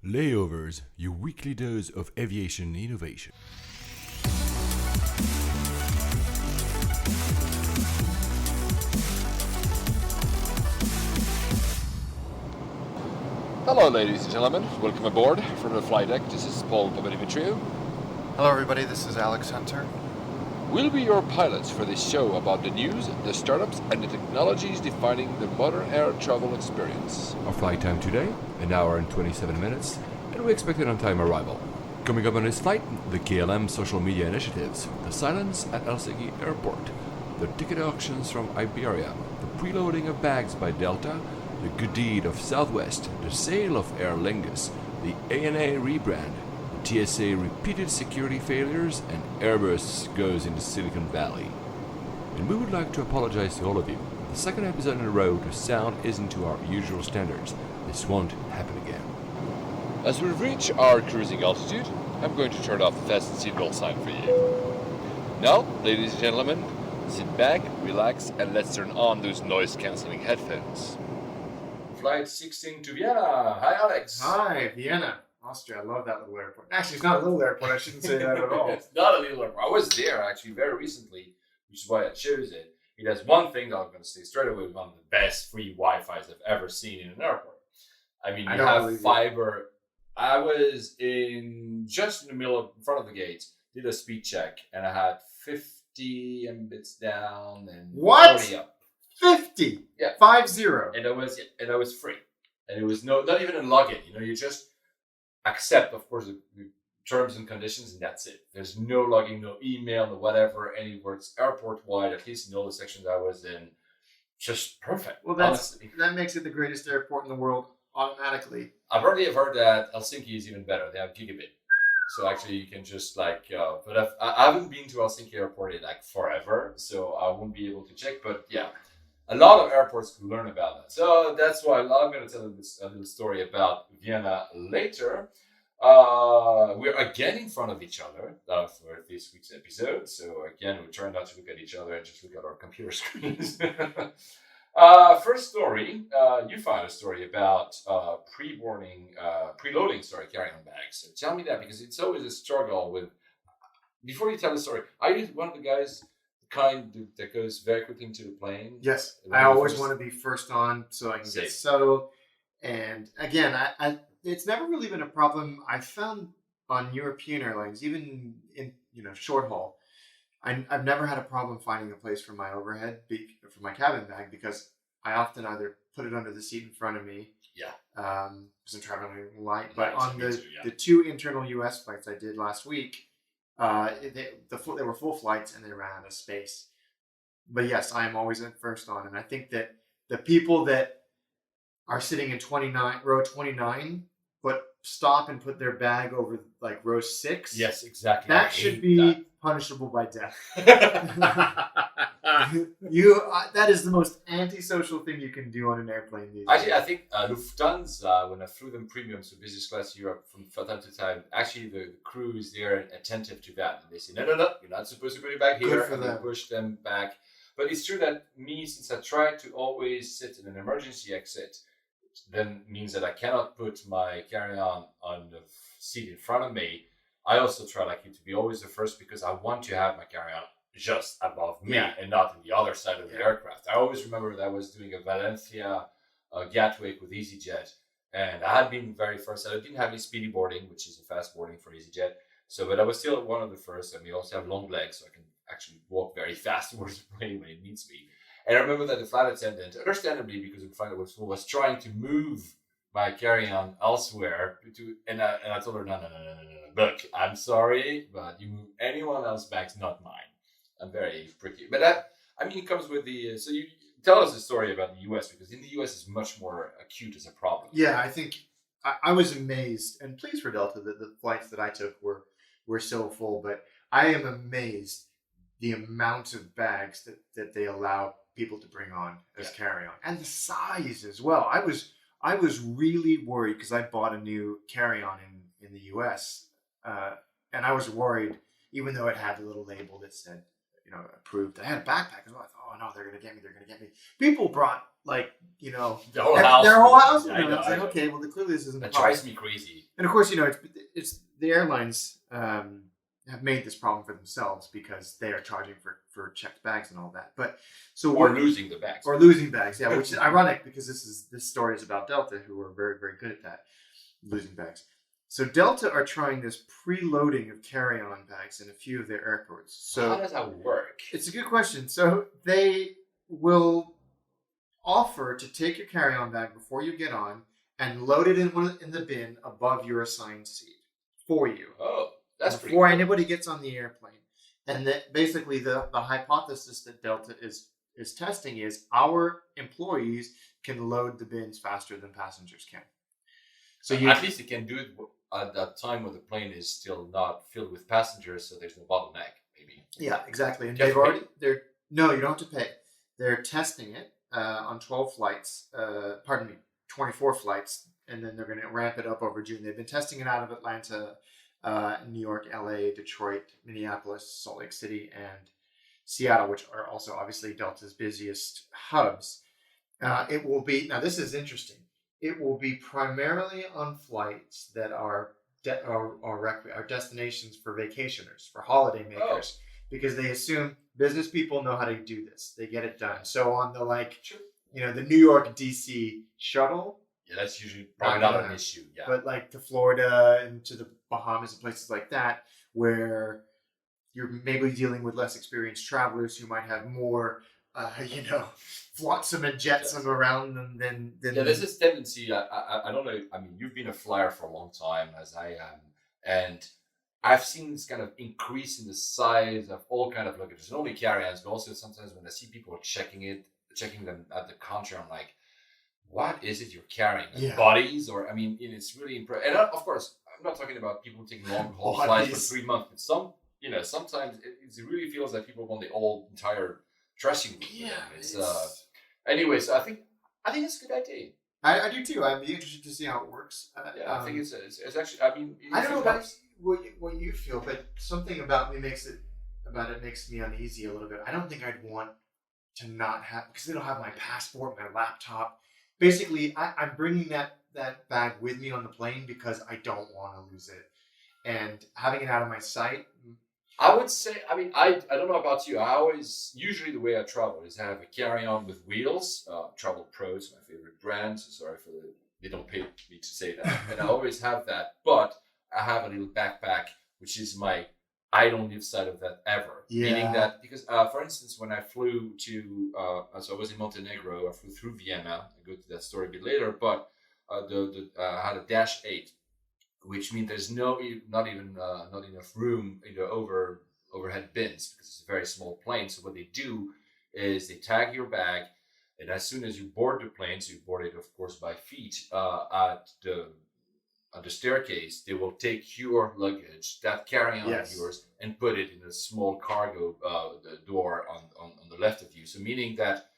Layovers, your weekly dose of aviation innovation. Hello, ladies and gentlemen. Welcome aboard from the flight deck. This is Paul Papadimitriou. Hello, everybody. This is Alex Hunter. We'll be your pilots for this show about the news, the startups, and the technologies defining the modern air travel experience. Our flight time today, 1 hour and 27 minutes, and we expect an on-time arrival. Coming up on this flight, the KLM social media initiatives, the silence at Helsinki Airport, the ticket auctions from Iberia, the preloading of bags by Delta, the good deed of SouthWest, the sale of Aer Lingus, the ANA rebrand, the TSA repeated security failures, and Airbus goes into Silicon Valley. And we would like to apologize to all of you. The second episode in a row, the sound isn't to our usual standards. This won't happen again. As we reach our cruising altitude, I'm going to turn off the fasten seatbelt sign for you. Now, ladies and gentlemen, sit back, relax, and let's turn on those noise-canceling headphones. Flight 16 to Vienna. Hi, Alex. Hi, Vienna, Austria. I love that little airport. Actually, it's not a little airport. I shouldn't say that at all. It's not a little airport. I was there, actually, very recently, which is why I chose it. It has one thing that I'm going to say straight away, one of the best free Wi-Fi's I've ever seen in an airport. I mean, you have fiber. I was just in the middle, in front of the gate, did a speed check, and I had 50 Mbits down and 40 up. 50? Yeah. 50. And that was free. And it was not even a login. You just accept, of course, the terms and conditions, and that's it. There's no logging, no email, no whatever, anywhere. It's airport-wide, at least in all the sections I was in. Just perfect. Well, that makes it the greatest airport in the world automatically. I've already heard that Helsinki is even better. They have gigabit. So actually you can just but I haven't been to Helsinki airport in forever, so I won't be able to check. But yeah, a lot of airports could learn about that. So that's why I'm going to tell you a little story about Vienna later. We're again in front of each other for this week's episode. So again, we try not to look at each other and just look at our computer screens. First story, you found a story about preloading carry-on bags. So tell me that, because it's always a struggle with. Before you tell the story, are you one of the guys that goes very quickly into the plane? Yes, I always want to be first on so I can get settled. And again, I it's never really been a problem. I found on European airlines, even in short haul, I've never had a problem finding a place for my overhead, for my cabin bag, because I often either put it under the seat in front of me. Yeah. Because I'm traveling light. But on the 2 internal U.S. flights I did last week, they were full flights and they ran out of space. But yes, I am always at first on, and I think that the people that are sitting in row 29, but stop and put their bag over row 6. Yes, exactly. That should be punishable by death. That is the most antisocial thing you can do on an airplane these days. Actually, I think Lufthansa, when I flew them premium, so business class Europe, from time to time, actually the crew is there and attentive to that. And they say, no, you're not supposed to put it back here. And they push them back. But it's true that since I try to always sit in an emergency exit, then means that I cannot put my carry-on on the seat in front of me. I also try to be always the first, because I want to have my carry-on just above me and not on the other side of the aircraft. I always remember that I was doing a Valencia Gatwick with EasyJet, and I had been very first. I didn't have any speedy boarding, which is a fast boarding for EasyJet. But I was still one of the first, and we also have long legs, so I can actually walk very fast towards the plane when it needs me. And I remember that the flight attendant, understandably, because the flight was trying to move my carry-on elsewhere, and I told her, no. Look, I'm sorry, but you move anyone else's bags, not mine. I'm very pricky. But it comes with the. So you tell us a story about the U.S., because in the U.S. it's much more acute as a problem. Yeah, I think I was amazed and pleased for Delta that the flights that I took were so full. But I am amazed the amount of bags that they allow people to bring on as carry-on, and the size as well. I was really worried, because I bought a new carry-on in the U.S. And I was worried, even though it had a little label that said approved. I had a backpack as well. I thought, oh no, they're gonna get me. People brought like their whole house. Their whole house. Yeah, I was like, okay, well, clearly this isn't. That drives me crazy. And of course, it's the airlines have made this problem for themselves because they are charging for checked bags and all that. But or losing the bags. Or losing bags, yeah, which is ironic because this story is about Delta, who are very, very good at that, losing bags. So Delta are trying this preloading of carry-on bags in a few of their airports. So how does that work? It's a good question. So they will offer to take your carry-on bag before you get on and load it in the bin above your assigned seat for you. Oh, that's pretty before cool. Anybody gets on the airplane. And that basically the hypothesis that Delta is testing is our employees can load the bins faster than passengers can. So at least they can do it at that time when the plane is still not filled with passengers, so there's no bottleneck, maybe. Yeah, exactly. And you you don't have to pay. They're testing it on 12 flights, 24 flights, and then they're going to ramp it up over June. They've been testing it out of Atlanta, New York, LA, Detroit, Minneapolis, Salt Lake City, and Seattle, which are also obviously Delta's busiest hubs. It will be, now this is interesting, it will be primarily on flights that are destinations for vacationers, for holiday makers, because they assume business people know how to do this. They get it done. So on the the New York DC shuttle. Yeah, that's usually probably not an issue. Yeah. But like to Florida and to the Bahamas and places like that, where you're maybe dealing with less experienced travelers who might have more, flotsam and jetsam around them than. Yeah, there's this tendency. I don't know. I mean, you've been a flyer for a long time, as I am, and I've seen this kind of increase in the size of all kind of luggage. Not only carry-ons, but also sometimes when I see people checking them at the counter, I'm like, what is it you're carrying? Like bodies? Or, I mean, it's really impressive. And of course, I'm not talking about people taking long haul flights for 3 months, but sometimes it really feels like people want the entire dressing room. Yeah. Anyway, so I think it's a good idea. I do too. I'd be interested to see how it works. I think it's actually. I mean, I don't know about what you feel, but something about me makes me uneasy a little bit. I don't think I'd want to not have, because they don't have my passport, my laptop. Basically, I'm bringing that bag with me on the plane because I don't want to lose it, and having it out of my sight. I would say, I mean, I don't know about you. Usually the way I travel is I have a carry-on with wheels. Travel Pro is my favorite brand. So sorry they don't pay me to say that. And I always have that. But I have a little backpack, which is I don't leave sight of that ever. Yeah. Meaning that, because for instance, when I flew to, so I was in Montenegro, I flew through Vienna. I'll go to that story a bit later. But I had a Dash 8. Which means there's not enough room in the overhead bins because it's a very small plane. So what they do is they tag your bag, and as soon as you board the plane, so you board it of course by feet at the staircase, they will take your luggage, that carry-on of yours, and put it in a small cargo door on the left of you. So meaning that.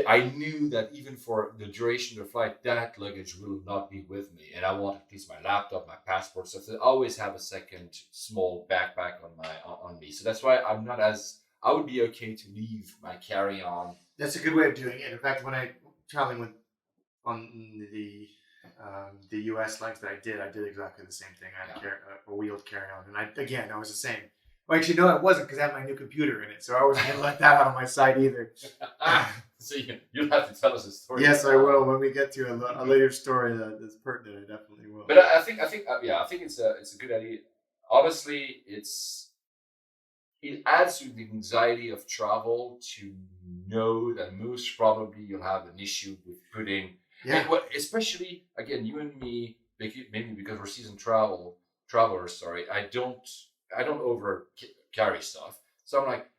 I knew that even for the duration of the flight, that luggage will not be with me, and I want at least my laptop, my passport, stuff. So I always have a second small backpack on me. So that's why I would be okay to leave my carry-on. That's a good way of doing it. In fact, when I traveling on the U.S. legs that I did exactly the same thing. I had a wheeled carry-on, and I was the same. Well, actually, no, I wasn't, because I had my new computer in it, so I wasn't going to let that out of my sight either. So you'll have to tell us a story. Yes, I will. When we get to a later story that's pertinent, I definitely will. But I think it's a good idea. Honestly, it adds to the anxiety of travel to know that most probably you'll have an issue with putting. Yeah. Especially again, you and me, maybe because we're seasoned travelers. Sorry, I don't over carry stuff. So I'm like,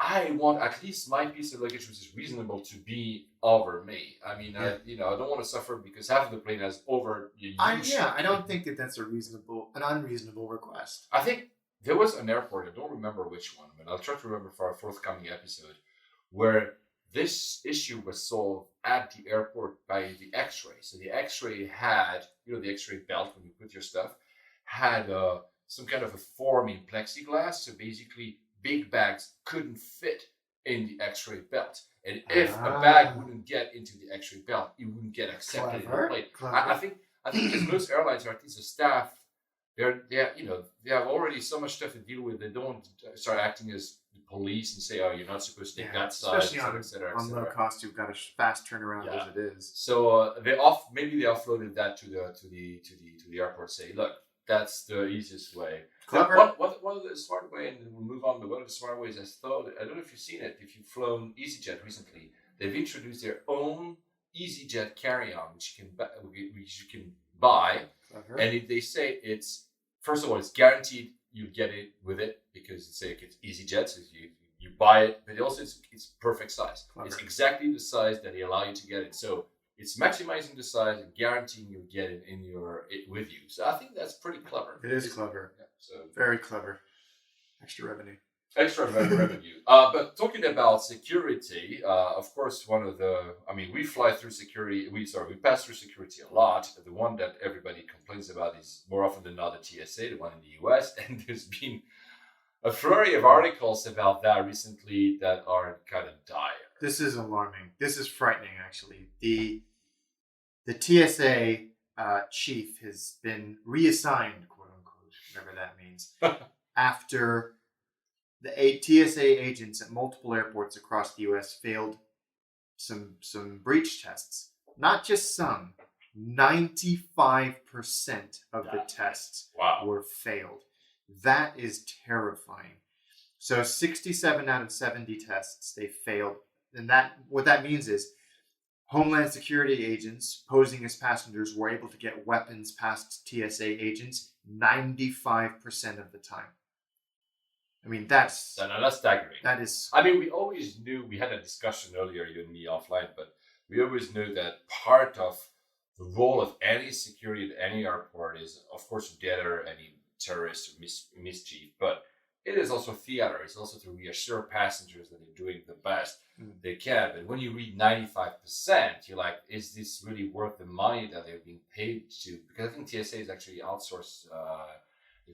I want at least my piece of luggage, which is reasonable, to be over me. I mean, I don't want to suffer because half of the plane has over. I don't think that's an unreasonable request. I think there was an airport, I don't remember which one, but I'll try to remember for our forthcoming episode, where this issue was solved at the airport by the X-ray. So the X-ray had, the X-ray belt when you put your stuff, had some kind of a form in plexiglass. So basically, big bags couldn't fit in the X-ray belt. And if a bag wouldn't get into the X-ray belt, it wouldn't get accepted in the plane. I think because most airlines, or at least the staff, they have already so much stuff to deal with. They don't want to start acting as the police and say, "Oh, you're not supposed to take that side," especially on low cost. You've got a fast turnaround as it is. So they offloaded that to the airport. Say, look, that's the easiest way. Clever. One of the smart ways, and we'll move on. But one of the smart ways, I don't know if you've seen it. If you've flown EasyJet recently, they've introduced their own EasyJet carry-on, which you can buy. Clever. And if they say it's, first of all, it's guaranteed you get it with it because it's EasyJet, so you buy it, but also it's perfect size. Clever. It's exactly the size that they allow you to get it. So it's maximizing the size and guaranteeing you get it with you. So I think that's pretty clever. It is clever. Yeah, so very clever. Extra revenue. But talking about security, of course, we fly through security. We pass through security a lot. The one that everybody complains about is more often than not the TSA, the one in the US. And there's been a flurry of articles about that recently that are kind of dire. This is alarming. This is frightening, actually. The TSA chief has been reassigned, quote unquote, whatever that means, after the TSA agents at multiple airports across the U.S. failed some breach tests. Not just some, 95% of the tests were failed. That is terrifying. So 67 out of 70 tests, they failed. And what that means is Homeland Security agents posing as passengers were able to get weapons past TSA agents 95% of the time. I mean, that's staggering. That is. I mean, we always knew, we had a discussion earlier, you and me offline, but we always knew that part of the role of any security at any airport is, of course, to deter any terrorist or mischief, but it is also theater. It's also to reassure passengers that they're doing the best they can. But when you read 95%, you're like, is this really worth the money that they're being paid to? Because I think TSA is actually outsourced.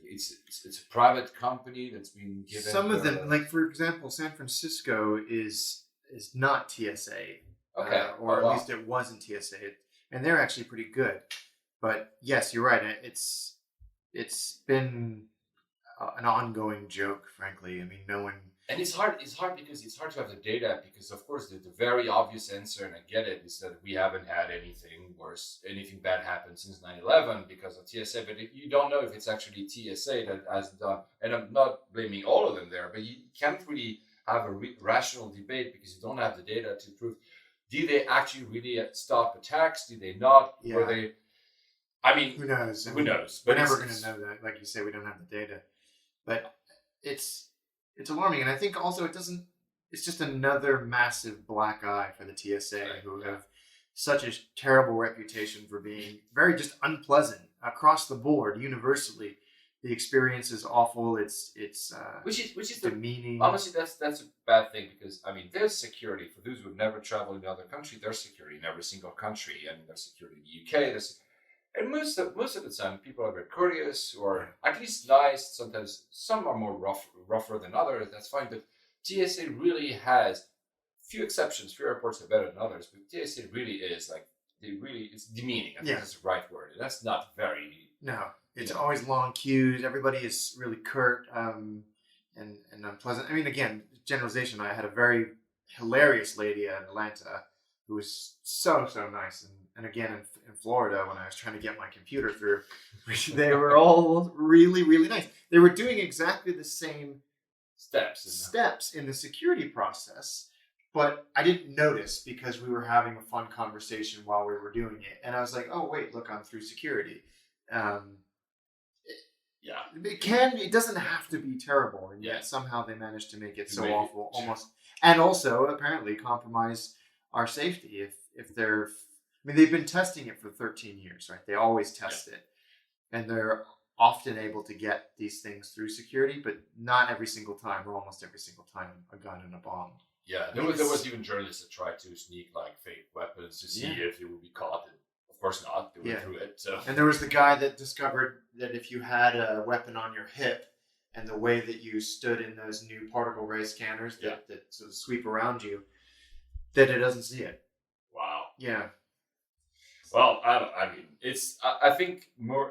It's a private company that's been given. Some of them, like for example, San Francisco is not TSA. Okay. Or at least it wasn't TSA, and they're actually pretty good. But yes, you're right. It's been an ongoing joke, frankly. I mean, no one. And it's hard because it's hard to have the data because, of course, the very obvious answer, and I get it, is that we haven't had anything worse, anything bad happen since 9/11 because of TSA. But you don't know if it's actually TSA that has done, and I'm not blaming all of them there, but you can't really have a rational debate because you don't have the data to prove. Did they actually really stop attacks? Did they not? Yeah. Were they? I mean, who knows? Who knows? We're never going to know that. Like you say, we don't have the data. But it's alarming. And I think also it's just another massive black eye for the TSA, who have such a terrible reputation for being very just unpleasant across the board, universally. The experience is awful. It's which is demeaning. Honestly, that's a bad thing because I mean, there's security for those who have never traveled in another country. There's security in every single country, and there's security in the UK. And most of the time, people are very courteous or at least nice. Sometimes some are more rougher than others. That's fine. But TSA really has few exceptions. Few airports are better than others. But TSA really is it's demeaning. I think that's the right word. And that's not very. No, it's always long queues. Everybody is really curt and unpleasant. I mean, again, generalization. I had a very hilarious lady in Atlanta who was so nice and again in Florida when I was trying to get my computer through, they were all really, really nice. They were doing exactly the same steps in the security process, but I didn't notice because we were having a fun conversation while we were doing it. And I was like, oh, wait, look, I'm through security. It doesn't have to be terrible. And yet somehow they managed to make it so awful almost. And also apparently compromise our safety if they're. I mean, they've been testing it for 13 years, right? They always test it. And they're often able to get these things through security, but not every single time, or almost every single time, a gun and a bomb. Yeah, there was even journalists that tried to sneak like fake weapons to see if they would be caught. And of course not. They went through it. So. And there was the guy that discovered that if you had a weapon on your hip and the way that you stood in those new particle ray scanners that sort of sweep around you, that it doesn't see it. Wow. Yeah. Well, I mean, it's. I think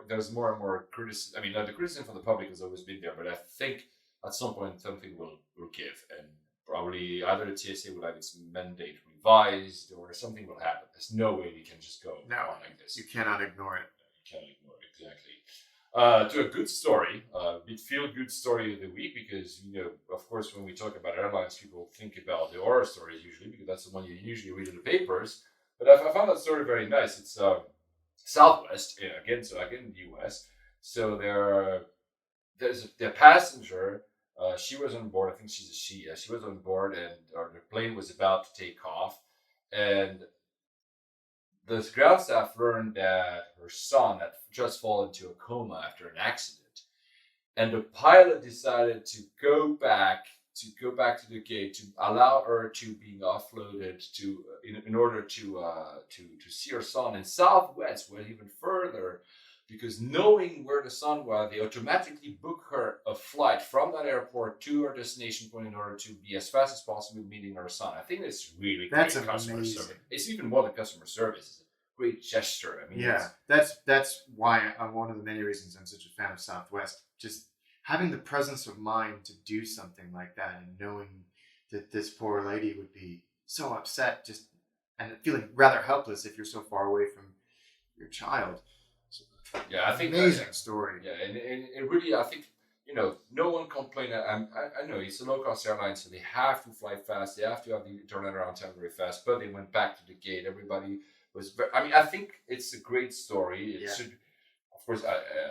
there's more and more criticism. I mean, the criticism from the public has always been there, but I think at some point something will give, and probably either the TSA will have its mandate revised or something will happen. There's no way we can just go on like this. You cannot ignore it. You can't ignore it, exactly. To a good story, bit feel-good story of the week, because, of course, when we talk about airlines, people think about the horror stories usually, because that's the one you usually read in the papers. But I found that story very nice. It's SouthWest, again in the US. So there's a passenger. She was on board. I think she's a she. She was on board, and the plane was about to take off, and the ground staff learned that her son had just fallen into a coma after an accident, and the pilot decided to go back to the gate to allow her to be offloaded to in order to see her son. And SouthWest went even further, because knowing where the son was, they automatically book her a flight from that airport to her destination point in order to be as fast as possible meeting her son. I think that's really great customer service. It's even more than customer service. It's a great gesture. I mean, that's why I'm one of the many reasons I'm such a fan of SouthWest. Just having the presence of mind to do something like that, and knowing that this poor lady would be so upset, and feeling rather helpless if you're so far away from your child. Yeah, I think amazing story. Yeah, and it really, I think, no one complained. I know it's a low-cost airline, so they have to fly fast. They have to have the turnaround time very fast. But they went back to the gate. Everybody was. I think it's a great story. It should, of course,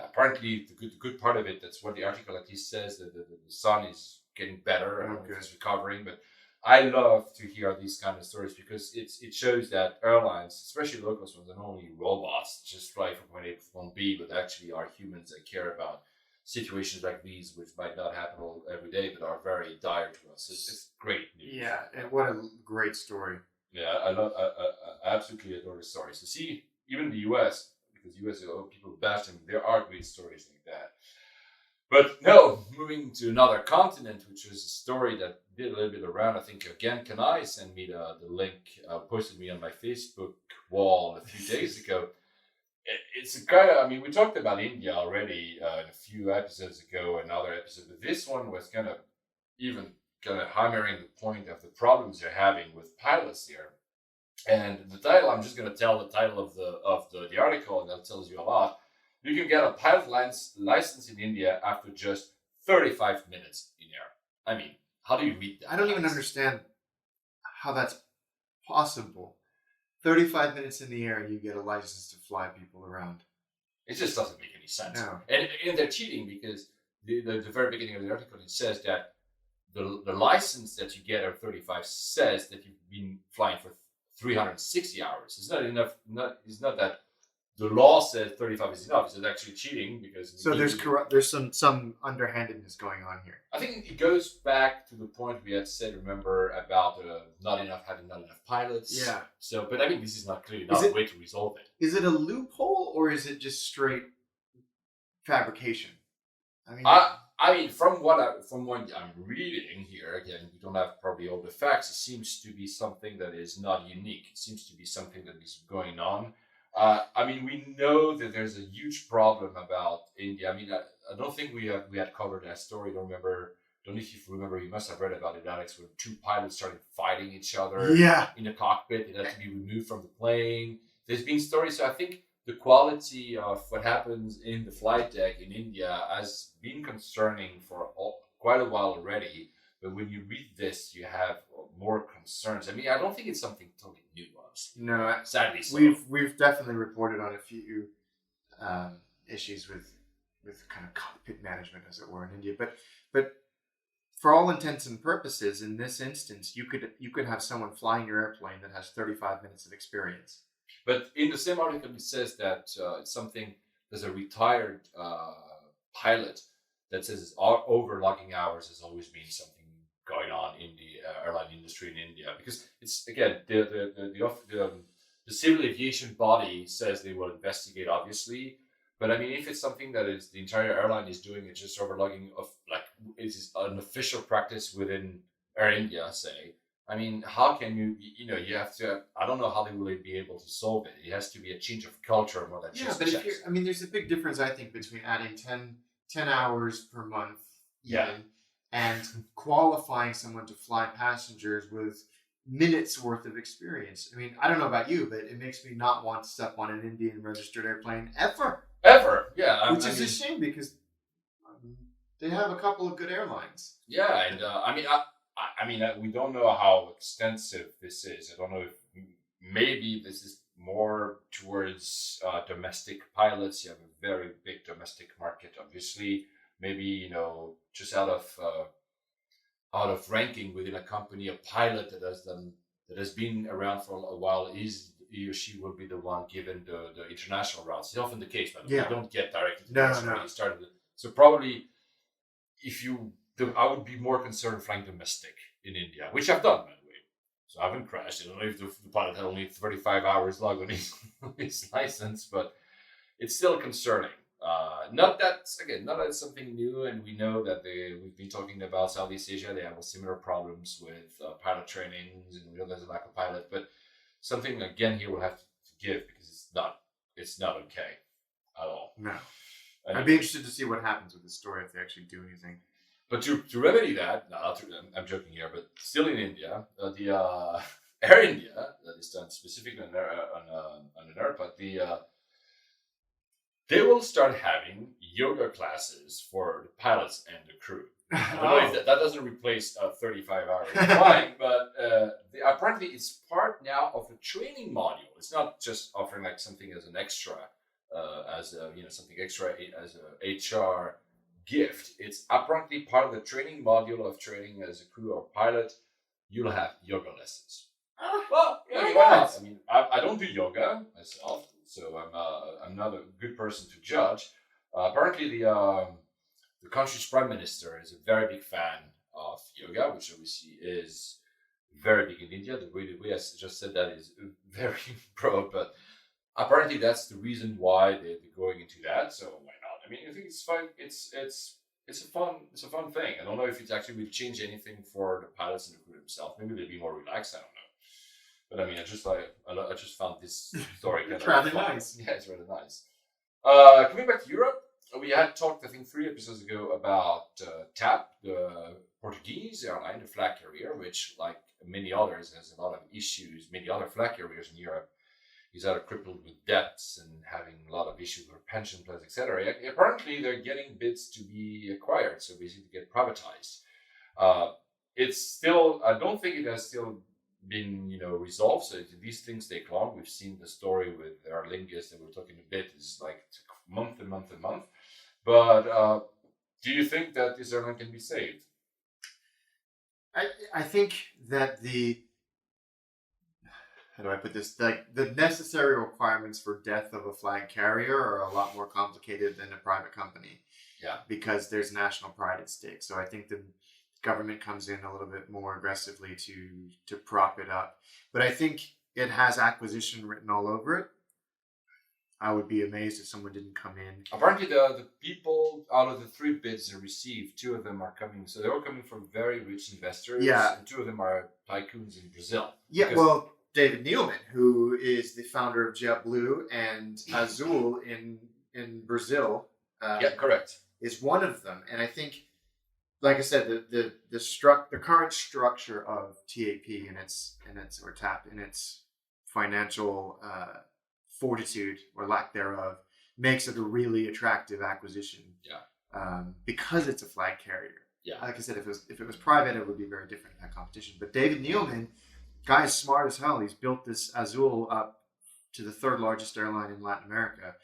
apparently the good part of it. That's what the article at least says, that the son is getting better and is recovering. But I love to hear these kind of stories, because it shows that airlines, especially low-cost ones, are not only robots just fly from point A to point B, but actually are humans that care about situations like these, which might not happen every day, but are very dire to us. It's great news. Yeah, and what a great story. Yeah, I absolutely adore the story. So see, even the US, because US, people bash them, there are great stories like that. But no, moving to another continent, which is a story that did a little bit around. I think, again, Kanai sent me the link, posted me on my Facebook wall a few days ago. It's a kind of, we talked about India already in a few episodes ago, another episode, but this one was kind of hammering the point of the problems they're having with pilots here. And the title, I'm just going to tell the title of the article, and that tells you a lot. You can get a pilot license in India after just 35 minutes in air. How do you read that? I don't even understand how that's possible. 35 minutes in the air and you get a license to fly people around. It just doesn't make any sense. No. And they're cheating, because the very beginning of the article, it says that the license that you get at 35 says that you've been flying for 360 hours. It's not enough. It's not that the law says 35 is enough. It's actually cheating, because there's some underhandedness going on here. I think it goes back to the point we had said, remember, about having not enough pilots. Yeah. So, but this is not clearly not a way to resolve it. Is it a loophole, or is it just straight fabrication? From what I'm reading here, again, we don't have probably all the facts. It seems to be something that is not unique. It seems to be something that is going on. We know that there's a huge problem about India. I don't think we had covered that story. Don't know if you remember. You must have read about it, Alex, when two pilots started fighting each other in the cockpit. It had to be removed from the plane. There's been stories. So I think the quality of what happens in the flight deck in India has been concerning for quite a while already. But when you read this, you have more concerns. I don't think it's something totally new to us. No, sadly, so. We've definitely reported on a few issues with kind of cockpit management, as it were, in India. But for all intents and purposes, in this instance, you could have someone flying your airplane that has 35 minutes of experience. But in the same article, it says that it's something. There's a retired pilot that says overlogging hours has always been something going on in the airline industry in India, because it's, again, the civil aviation body says they will investigate, obviously, But I mean, if it's something that is the entire airline is doing, it's just overlogging of like is an official practice within Air India, say. I mean, how can you have to, I don't know how they will be able to solve it. It has to be a change of culture more than just but checks. there's a big difference, I think, between adding 10 hours per month and qualifying someone to fly passengers with minutes worth of experience. I mean, I don't know about you, but it makes me not want to step on an Indian registered airplane ever. Yeah. Which is a shame because they have a couple of good airlines. Yeah, and we don't know how extensive this is. I don't know if maybe this is more towards domestic pilots. You have a very big domestic market, obviously. Maybe, just out of ranking within a company, a pilot that has been around for a while he or she will be the one given the international routes. It's often the case, but you don't get directly to the you started. So probably I would be more concerned flying domestic in India, which I've done, by the way. So I haven't crashed. I don't know if the pilot had only 35 hours log on his license, but it's still concerning. Not that it's something new, and we know that we've been talking about Southeast Asia. They have similar problems with pilot trainings, and we know there's a lack of pilot. But something again here we'll have to give because it's not okay at all. No, I'd be interested to see what happens with this story if they actually do anything. But to remedy that, I'm joking here, but still in India, the Air India that is done specifically on an airport, they will start having yoga classes for the pilots and the crew. I don't know if that doesn't replace 35 hours flying, but apparently it's part now of the training module. It's not just offering like something as an extra, something extra as a HR gift. It's apparently part of the training module of training as a crew or pilot. You'll have yoga lessons. Well, why not? I mean, I don't do yoga myself, so I'm not a good person to judge. Apparently, the country's prime minister is a very big fan of yoga, which obviously is very big in India. The way I just said that is very broad, but apparently that's the reason why they're going into that. So why not? I mean, I think it's fine. It's a fun thing. I don't know if it actually will change anything for the pilots and the crew themselves. Maybe they'll be more relaxed. I don't know. But I mean, I just found this story kind of rather nice. Yeah, it's rather nice. Coming back to Europe, we had talked, I think, 3 episodes ago about TAP, the Portuguese airline, the flag carrier, which, like many others, has a lot of issues. Many other flag carriers in Europe is either crippled with debts and having a lot of issues with pension plans, etc. Apparently, they're getting bids to be acquired, so basically to get privatized. It's still, I don't think it has still been resolved, so these things take long. We've seen the story with Aer Lingus that we're talking a bit is like month and month and month. But do you think that this airline can be saved? I think that how do I put this? Like the necessary requirements for death of a flag carrier are a lot more complicated than a private company. Yeah, because there's national pride at stake. So I think the government comes in a little bit more aggressively to prop it up. But I think it has acquisition written all over it. I would be amazed if someone didn't come in. Apparently, the people out of the 3 bids they received, 2 of them are coming. So they're all coming from very rich investors. Yeah, and 2 of them are tycoons in Brazil. Yeah, well, David Neeleman, who is the founder of JetBlue and Azul in Brazil. Correct. Is one of them, and I think, like I said, the current structure of TAP and its TAP in its financial fortitude or lack thereof makes it a really attractive acquisition. Yeah. Because it's a flag carrier. Yeah. Like I said, if it was private, it would be very different in that competition. But David Neeleman, guy is smart as hell. He's built this Azul up to the 3rd largest airline in Latin America.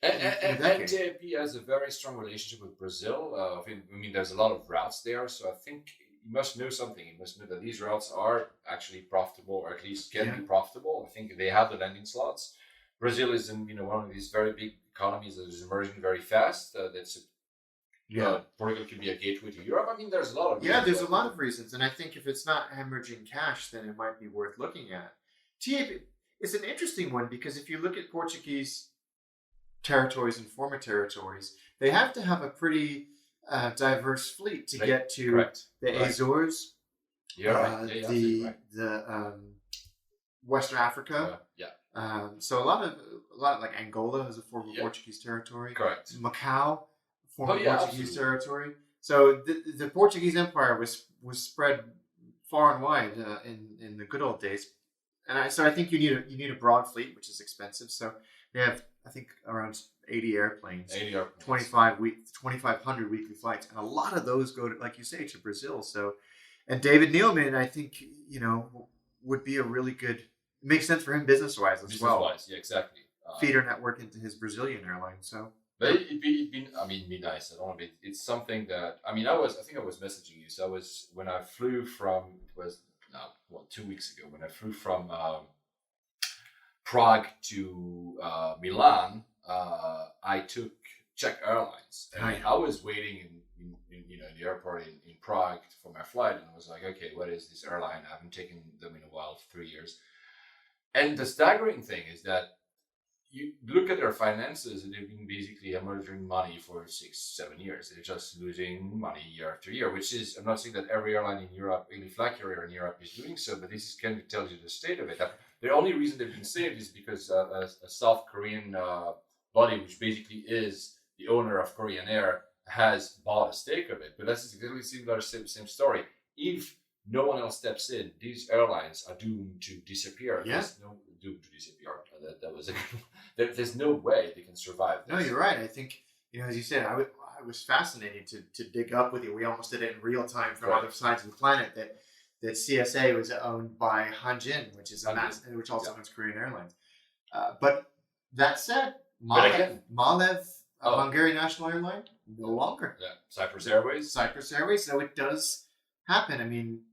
And TAP has a very strong relationship with Brazil. I mean, there's a lot of routes there, so I think you must know something. You must know that these routes are actually profitable, or at least can be profitable. I think they have the landing slots. Brazil is in one of these very big economies that is emerging very fast. Portugal can be a gateway to Europe. I mean, there's a lot of reasons. There's a lot of reasons, and I think if it's not hemorrhaging cash, then it might be worth looking at. TAP is an interesting one because if you look at Portuguese territories and former territories, they have to have a pretty diverse fleet to get to the Azores, the Western Africa. So a lot of like Angola is a former Portuguese territory. Correct. Macau, former Portuguese territory. So the Portuguese Empire was spread far and wide in the good old days, and so I think you need a broad fleet, which is expensive. So they have, I think, around 80 airplanes, 2,500 weekly flights, and a lot of those go to, like you say, to Brazil. So, and David Neilman, I think, would be a really good. It makes sense for him business wise as well. Yeah, exactly. Feeder network into his Brazilian airline. So, but it'd be nice. I don't want to be. It's something that I think I was messaging you. So when I flew from 2 weeks ago when I flew from Prague to Milan. I took Czech Airlines, and I was waiting in the airport in Prague for my flight, and I was like, okay, what is this airline? I haven't taken them in a while, 3 years. And the staggering thing is that you look at their finances, and they've been basically hemorrhaging money for 6-7 years. They're just losing money year after year, which is, I'm not saying that every airline in Europe, any flag carrier in Europe is doing so, but this kind of tells you the state of it. The only reason they've been saved is because a South Korean body, which basically is the owner of Korean Air, has bought a stake of it. But that's exactly similar, same story. If no one else steps in, these airlines are doomed to disappear. Yeah. Doomed to disappear. That was there's no way they can survive this. No, you're right. I think, as you said, I was fascinated to dig up with you. We almost did it in real time from other sides of the planet that CSA was owned by Hanjin, which is which also owns Korean Airlines. But that said, Malev, a Hungarian national airline, no longer. Yeah. Cyprus Airways. So it does happen. I mean,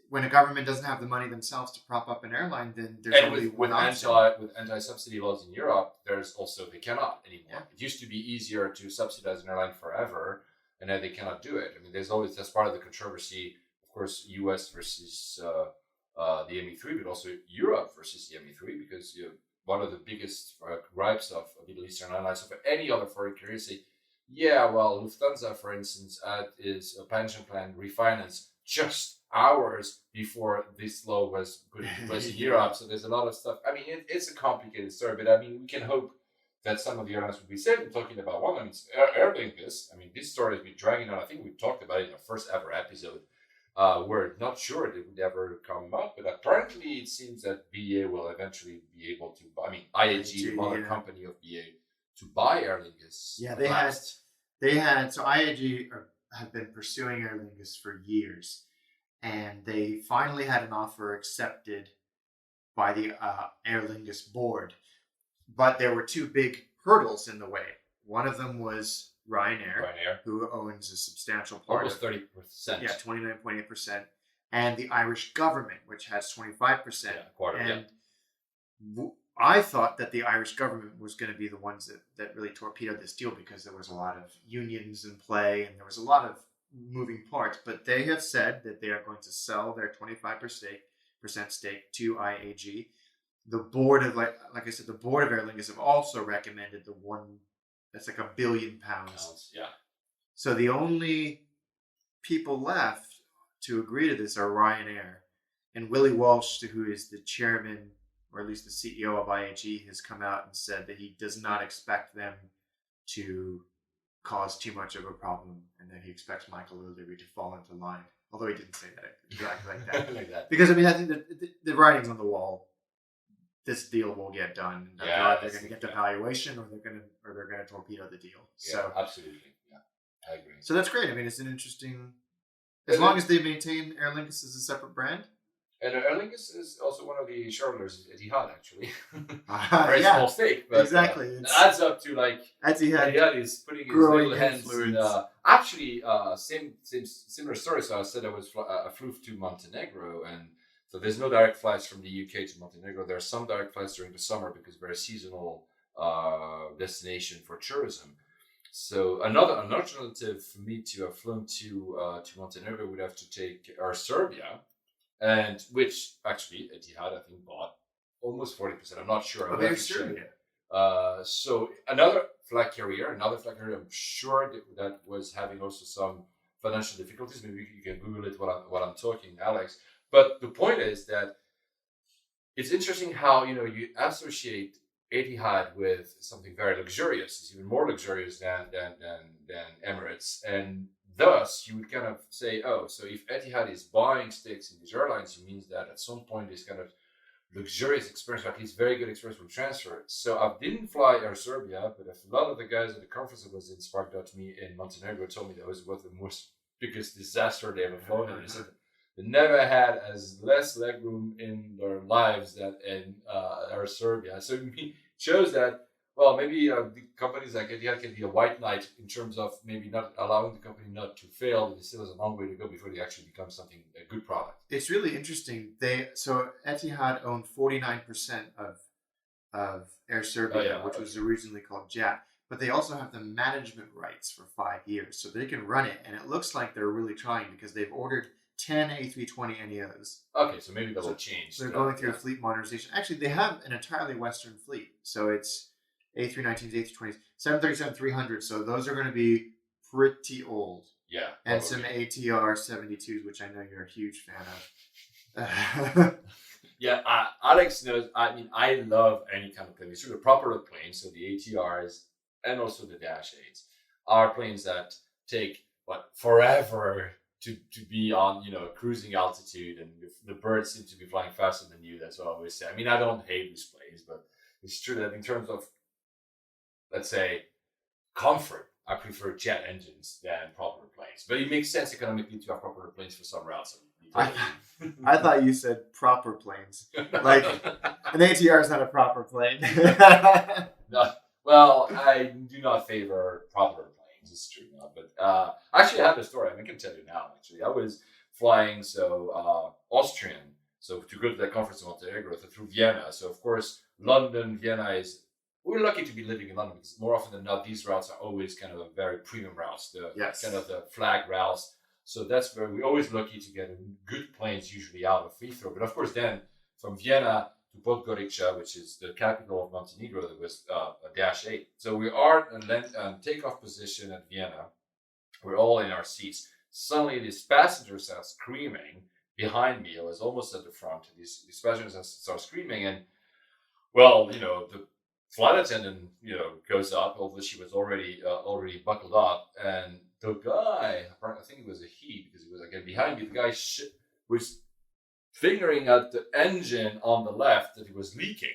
when a government doesn't have the money themselves to prop up an airline, then there's only one option. With anti-subsidy laws in Europe, there's also they cannot anymore. Yeah. It used to be easier to subsidize an airline forever, and now they cannot do it. I mean, that's part of the controversy. Of course, U.S. versus the ME3, but also Europe versus the ME3, because one of the biggest gripes of Middle Eastern airlines, of any other foreign carrier, say, Lufthansa, for instance, is a pension plan refinance just hours before this law was put into place in Europe. So there's a lot of stuff. I mean, it's a complicated story, but I mean, we can hope that some of the airlines will be saved. I'm talking about one. I mean, Aer Lingus. I mean, this story has been dragging on. I think we talked about it in our first ever episode. We're not sure it would ever come up, but apparently it seems that VIE will eventually be able to buy. I mean, IAG, mother company of VIE, to buy Aer Lingus. Yeah, they had. So IAG have been pursuing Aer Lingus for years, and they finally had an offer accepted by the Aer Lingus board, but there were two big hurdles in the way. One of them was Ryanair, who owns a substantial part, almost 30%. Yeah, 29.8%, and the Irish government, which has 25%. I thought that the Irish government was going to be the ones that really torpedoed this deal, because there was a lot of unions in play and there was a lot of moving parts. But they have said that they are going to sell their 25% stake to IAG. The board of, like I said, the board of Aer Lingus have also recommended the one that's like £1 billion. Yeah. So the only people left to agree to this are Ryanair, and Willie Walsh, who is the chairman, or at least the CEO of IAG, has come out and said that he does not expect them to cause too much of a problem, and that he expects Michael O'Leary to fall into line. Although he didn't say that exactly like that. Like that. Because, I mean, I think the writing's on the wall. This deal will get done. They're going to get the valuation, or they're going to torpedo the deal. So absolutely. Yeah, I agree. So that's great. I mean, it's an interesting. As long as they maintain Aer Lingus as a separate brand. And Aer Lingus is also one of the shareholders at Etihad, actually. Very small stake, but exactly. It adds up to Etihad is putting his little hands in. Actually, similar story. So I said I flew to Montenegro, and so there's no direct flights from the UK to Montenegro. There are some direct flights during the summer because we're a seasonal destination for tourism. So another alternative for me to have flown to Montenegro would have to take Air Serbia, and which actually Etihad I think bought almost 40%. I'm not sure. Air Serbia. So another flag carrier, I'm sure that was having also some financial difficulties. Maybe you can Google it while I'm talking, Alex. But the point is that it's interesting how you associate Etihad with something very luxurious. It's even more luxurious than Emirates, and thus you would kind of say, oh, so if Etihad is buying stakes in these airlines, it means that at some point this kind of luxurious experience, or at least very good experience, will transfer. So I didn't fly Air Serbia, but a lot of the guys at the conference that was in Spark.me in Montenegro told me that was one of the biggest disaster they ever flown. And they said they never had as less legroom in their lives than in Air Serbia. So it shows that, well, maybe the companies like Etihad can be a white knight in terms of maybe not allowing the company not to fail, but it still has a long way to go before they actually become a good product. It's really interesting. So Etihad owned 49% of Air Serbia, which was originally called JET, but they also have the management rights for 5 years, so they can run it. And it looks like they're really trying because they've ordered 10 A320neos. Okay, so maybe that will change. They're going through a fleet modernization. Actually, they have an entirely Western fleet, so it's A319s, A320s, 737-300. So those are going to be pretty old. Yeah. And some ATR 72s, which I know you're a huge fan of. Yeah, Alex knows. I mean, I love any kind of plane. It's the proper planes, so the ATRs and also the Dash 8s are planes that take forever to be on cruising altitude, and the birds seem to be flying faster than you. That's what I always say. I mean, I don't hate these planes, but it's true that in terms of, let's say, comfort, I prefer jet engines than propeller planes. But it makes sense economically to have propeller planes for some routes. I thought you said proper planes. Like, an ATR is not a proper plane. No, well, I do not favor propeller planes. It's true. But actually, I have a story. I can tell you now, actually. I was flying, Austrian, so to go to that conference in Montenegro through Vienna. So, of course, London, Vienna we're lucky to be living in London because more often than not, these routes are always kind of a very premium routes, kind of the flag routes. So that's where we're always lucky to get good planes usually out of Heathrow. But of course, then from Vienna to Podgorica, which is the capital of Montenegro, there was a Dash 8. So we are in takeoff position at Vienna. We're all in our seats. Suddenly, these passengers start screaming behind me. I was almost at the front. These passengers start screaming, and well, the flight attendant, goes up, although she was already buckled up, and the guy, I think it was a he, because he was again behind me. The guy was fingering at the engine on the left that it was leaking.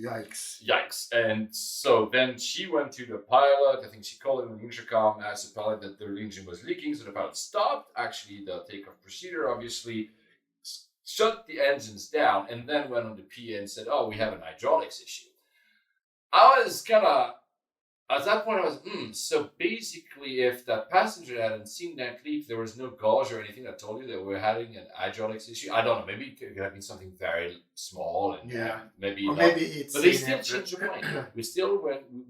Yikes! And so then she went to the pilot. I think she called him on the intercom and asked the pilot that the engine was leaking. So the pilot stopped actually the takeoff procedure, obviously, shut the engines down, and then went on the PA and said, "Oh, we have an hydraulics issue." I was at that point, so basically, if that passenger hadn't seen that leak, there was no gauge or anything that told you that we're having an hydraulics issue. I don't know. Maybe it could have been something very small, and maybe not. But they still changed the plane.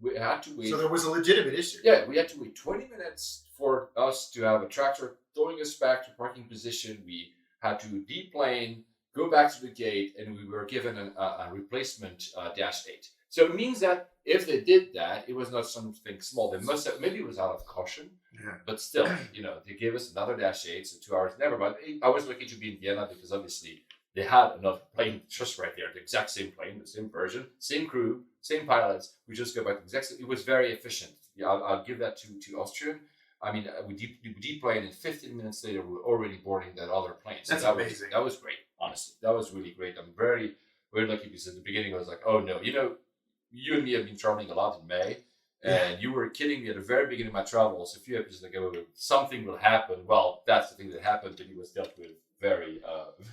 We had to wait. So there was a legitimate issue. Yeah, we had to wait 20 minutes for us to have a tractor towing us back to parking position. We had to deplane, go back to the gate, and we were given a replacement Dash 8. So it means that if they did that, it was not something small. They must have, maybe it was out of caution, but still, they gave us another Dash 8, so 2 hours. Never mind. I was lucky to be in Vienna because obviously they had another plane just right there, the exact same plane, the same version, same crew, same pilots. We just go back to the exact same. It was very efficient. Yeah, I'll give that to Austrian. I mean, we deplaned, and 15 minutes later, we were already boarding that other plane. So That's amazing. That was great, honestly. That was really great. I'm very, very lucky because at the beginning I was like, oh no, you and me have been traveling a lot in May, and you were kidding me at the very beginning of my travels. A few episodes ago, something will happen. Well, that's the thing that happened, but it was dealt with very,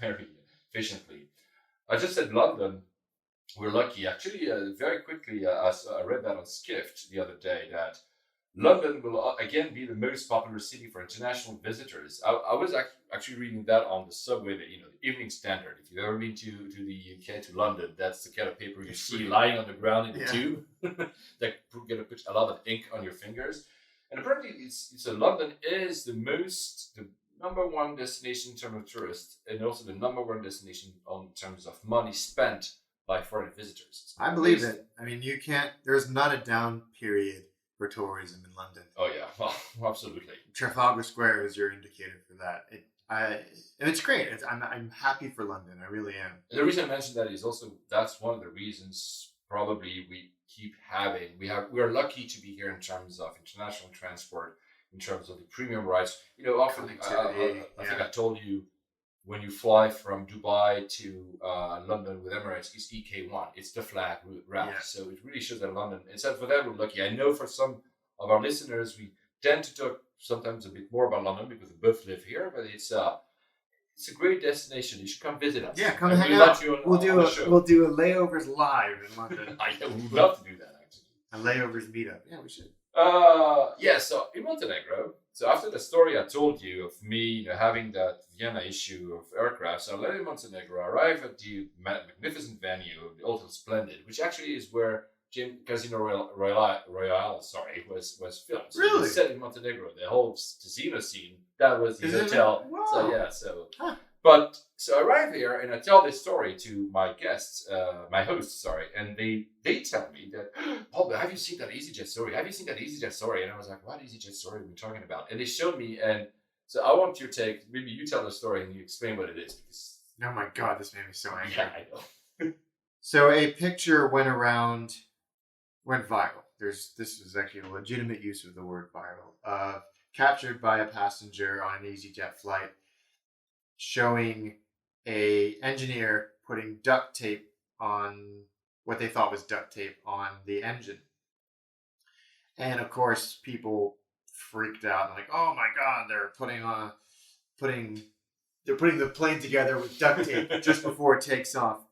very efficiently. I just said London. We're lucky. Actually, very quickly, I read that on Skift the other day that London will again be the most popular city for international visitors. I was actually reading that on the subway, the Evening Standard. If you've ever been to the UK, to London, that's the kind of paper you see lying on the ground in the tube that going to put a lot of ink on your fingers. And apparently, London is the number one destination in terms of tourists, and also the number one destination in terms of money spent by foreign visitors. I believe it. I mean, you can't. There's not a down period for tourism in London. Oh yeah, well, absolutely. Trafalgar Square is your indicator for that. And it's great. I'm happy for London. I really am. And the reason I mentioned that is also that's one of the reasons probably we keep having we are lucky to be here in terms of international transport, in terms of the premium rights. Often I think I told you when you fly from Dubai to London with Emirates, it's EK1. It's the flag route. Yeah. So it really shows that London. And so for that, we're lucky. I know for some of our listeners, we tend to talk sometimes a bit more about London because we both live here, but it's a great destination. You should come visit us. Yeah, come hang out. We'll do a layovers live in London. We would love to do that actually. A layovers meetup. Yeah, we should. So in Montenegro, so after the story I told you of me, having that Vienna issue of aircraft, so I landed in Montenegro, arrived at the magnificent venue, the Hotel Splendid, which actually is where Casino Royale was filmed. So really? It was set in Montenegro. The whole casino scene, that was the hotel. So But so I arrive here and I tell this story to my guests, my hosts, and they tell me that, Paul, have you seen that EasyJet story? Have you seen that EasyJet story? And I was like, what EasyJet story are we talking about? And they showed me, and so I want your take. Maybe you tell the story and you explain what it is. Because, oh my God, this made me so angry. Yeah, I know. So a picture went viral. This was actually a legitimate use of the word viral. Captured by a passenger on an EasyJet flight, showing a engineer putting duct tape on what they thought was duct tape on the engine. And of course, people freaked out, like, "Oh my God, they're putting the plane together with duct tape just before it takes off.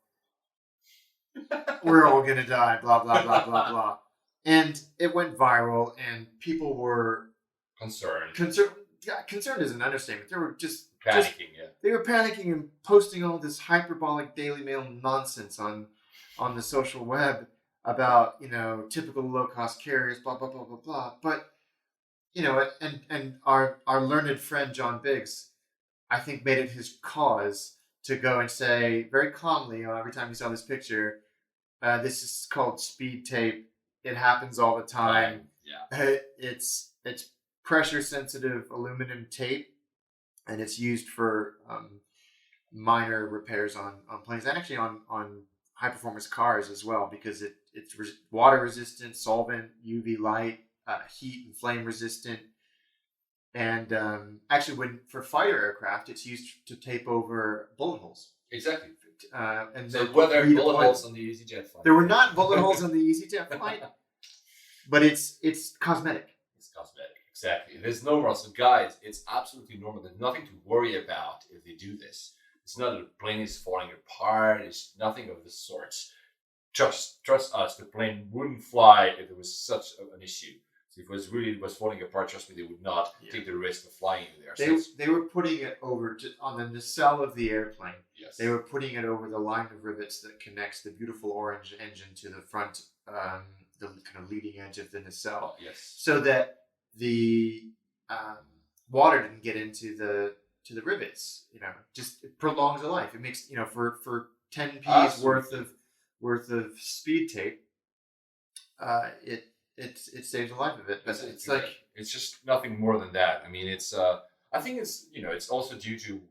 We're all gonna die, blah blah blah blah blah." And it went viral, and people were concerned. Concerned is an understatement. They were just panicking. They were panicking and posting all this hyperbolic Daily Mail nonsense on the social web about typical low cost carriers, blah blah blah blah blah. But and our learned friend John Biggs, I think, made it his cause to go and say very calmly, every time he saw this picture, this is called speed tape. It happens all the time. Yeah. It's pressure sensitive aluminum tape, and it's used for minor repairs on planes, and actually on high performance cars as well, because it's water resistant, solvent, UV light, heat and flame resistant. And actually, for fighter aircraft, it's used to tape over bullet holes. Exactly. And so were there bullet holes on the EasyJet flight? There were not bullet holes on the EasyJet flight, but it's cosmetic. It's cosmetic, exactly. There's normal. So guys, it's absolutely normal. There's nothing to worry about if they do this. It's not that the plane is falling apart. It's nothing of the sort. Trust us, the plane wouldn't fly if there was such an issue. So if it was falling apart, trust me, they would not take the risk of flying in there. They were putting it over on the nacelle of the airplane. Yes. They were putting it over the line of rivets that connects the beautiful orange engine to the front, the kind of leading edge of the nacelle. Yes. So that the water didn't get into the rivets. Just it prolongs the life. It makes for 10 P's worth of speed tape, it saves the life of it. But it's just nothing more than that. I mean, it's I think it's it's also due to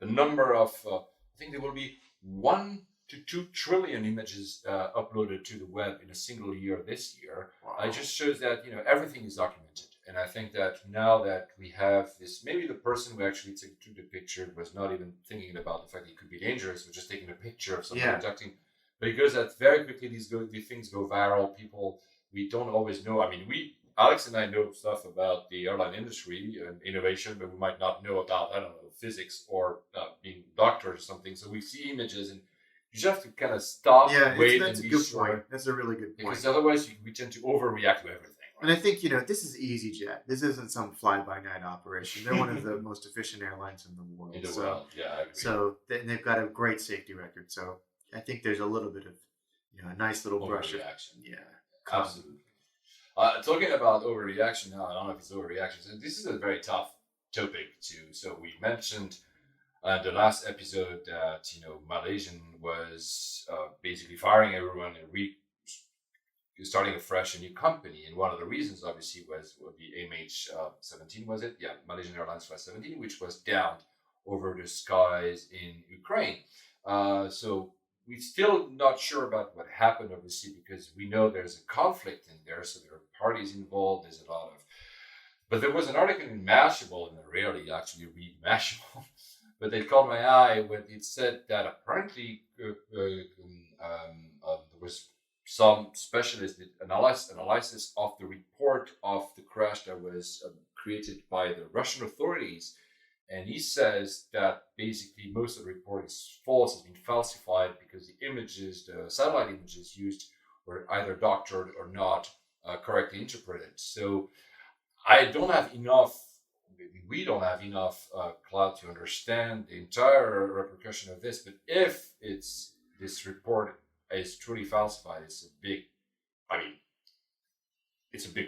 the number of I think there will be 1 to 2 trillion images uploaded to the web in a single year this year. Wow. It just shows that everything is documented, and I think that now that we have this, maybe the person who actually took the picture was not even thinking about the fact that it could be dangerous, was just taking a picture of something conducting. But it goes that very quickly these things go viral. People, we don't always know. I mean, Alex and I know stuff about the airline industry and innovation, but we might not know about, I don't know, physics or being doctors or something. So we see images, and you just have to kind of stop, wait, that's and a be good sure. point. That's a really good point. Because otherwise we tend to overreact to everything. Right? And I think, this is EasyJet. This isn't some fly-by-night operation. They're one of the most efficient airlines in the world. I agree. So they've got a great safety record. So I think there's a little bit of, a nice little brush of overreaction. Yeah. Absolutely. Talking about overreaction now, I don't know if it's overreaction. So this is a very tough topic too. So we mentioned The last episode that Malaysian was basically firing everyone and starting afresh a new company, and one of the reasons obviously was the MH17, was it? Yeah, Malaysian Airlines Flight 17, which was downed over the skies in Ukraine. So we're still not sure about what happened, obviously, because we know there's a conflict in there, so there are parties involved. There's a lot of, but there was an article in Mashable, and I rarely actually read Mashable, but it caught my eye when it said that apparently there was some specialist did analysis of the report of the crash that was created by the Russian authorities. And he says that basically most of the report is false, has been falsified, because the images, the satellite images used, were either doctored or not correctly interpreted. So we don't have enough clout to understand the entire repercussion of this. But if this report is truly falsified, it's a big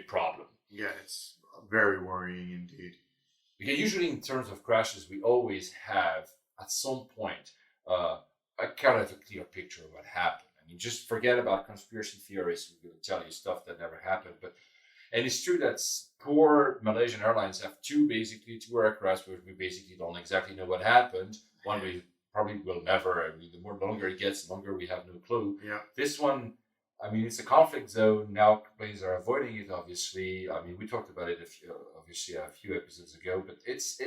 problem. Yeah, it's very worrying indeed. Because usually in terms of crashes, we always have, at some point, a kind of a clear picture of what happened. I mean, just forget about conspiracy theorists who will tell you stuff that never happened. And it's true that poor Malaysian Airlines have two aircraft where we basically don't exactly know what happened. One we probably will never. I mean, the more longer it gets, the longer we have no clue. Yeah. This one, I mean, it's a conflict zone. Now planes are avoiding it, obviously. I mean, we talked about it a few episodes ago, but it's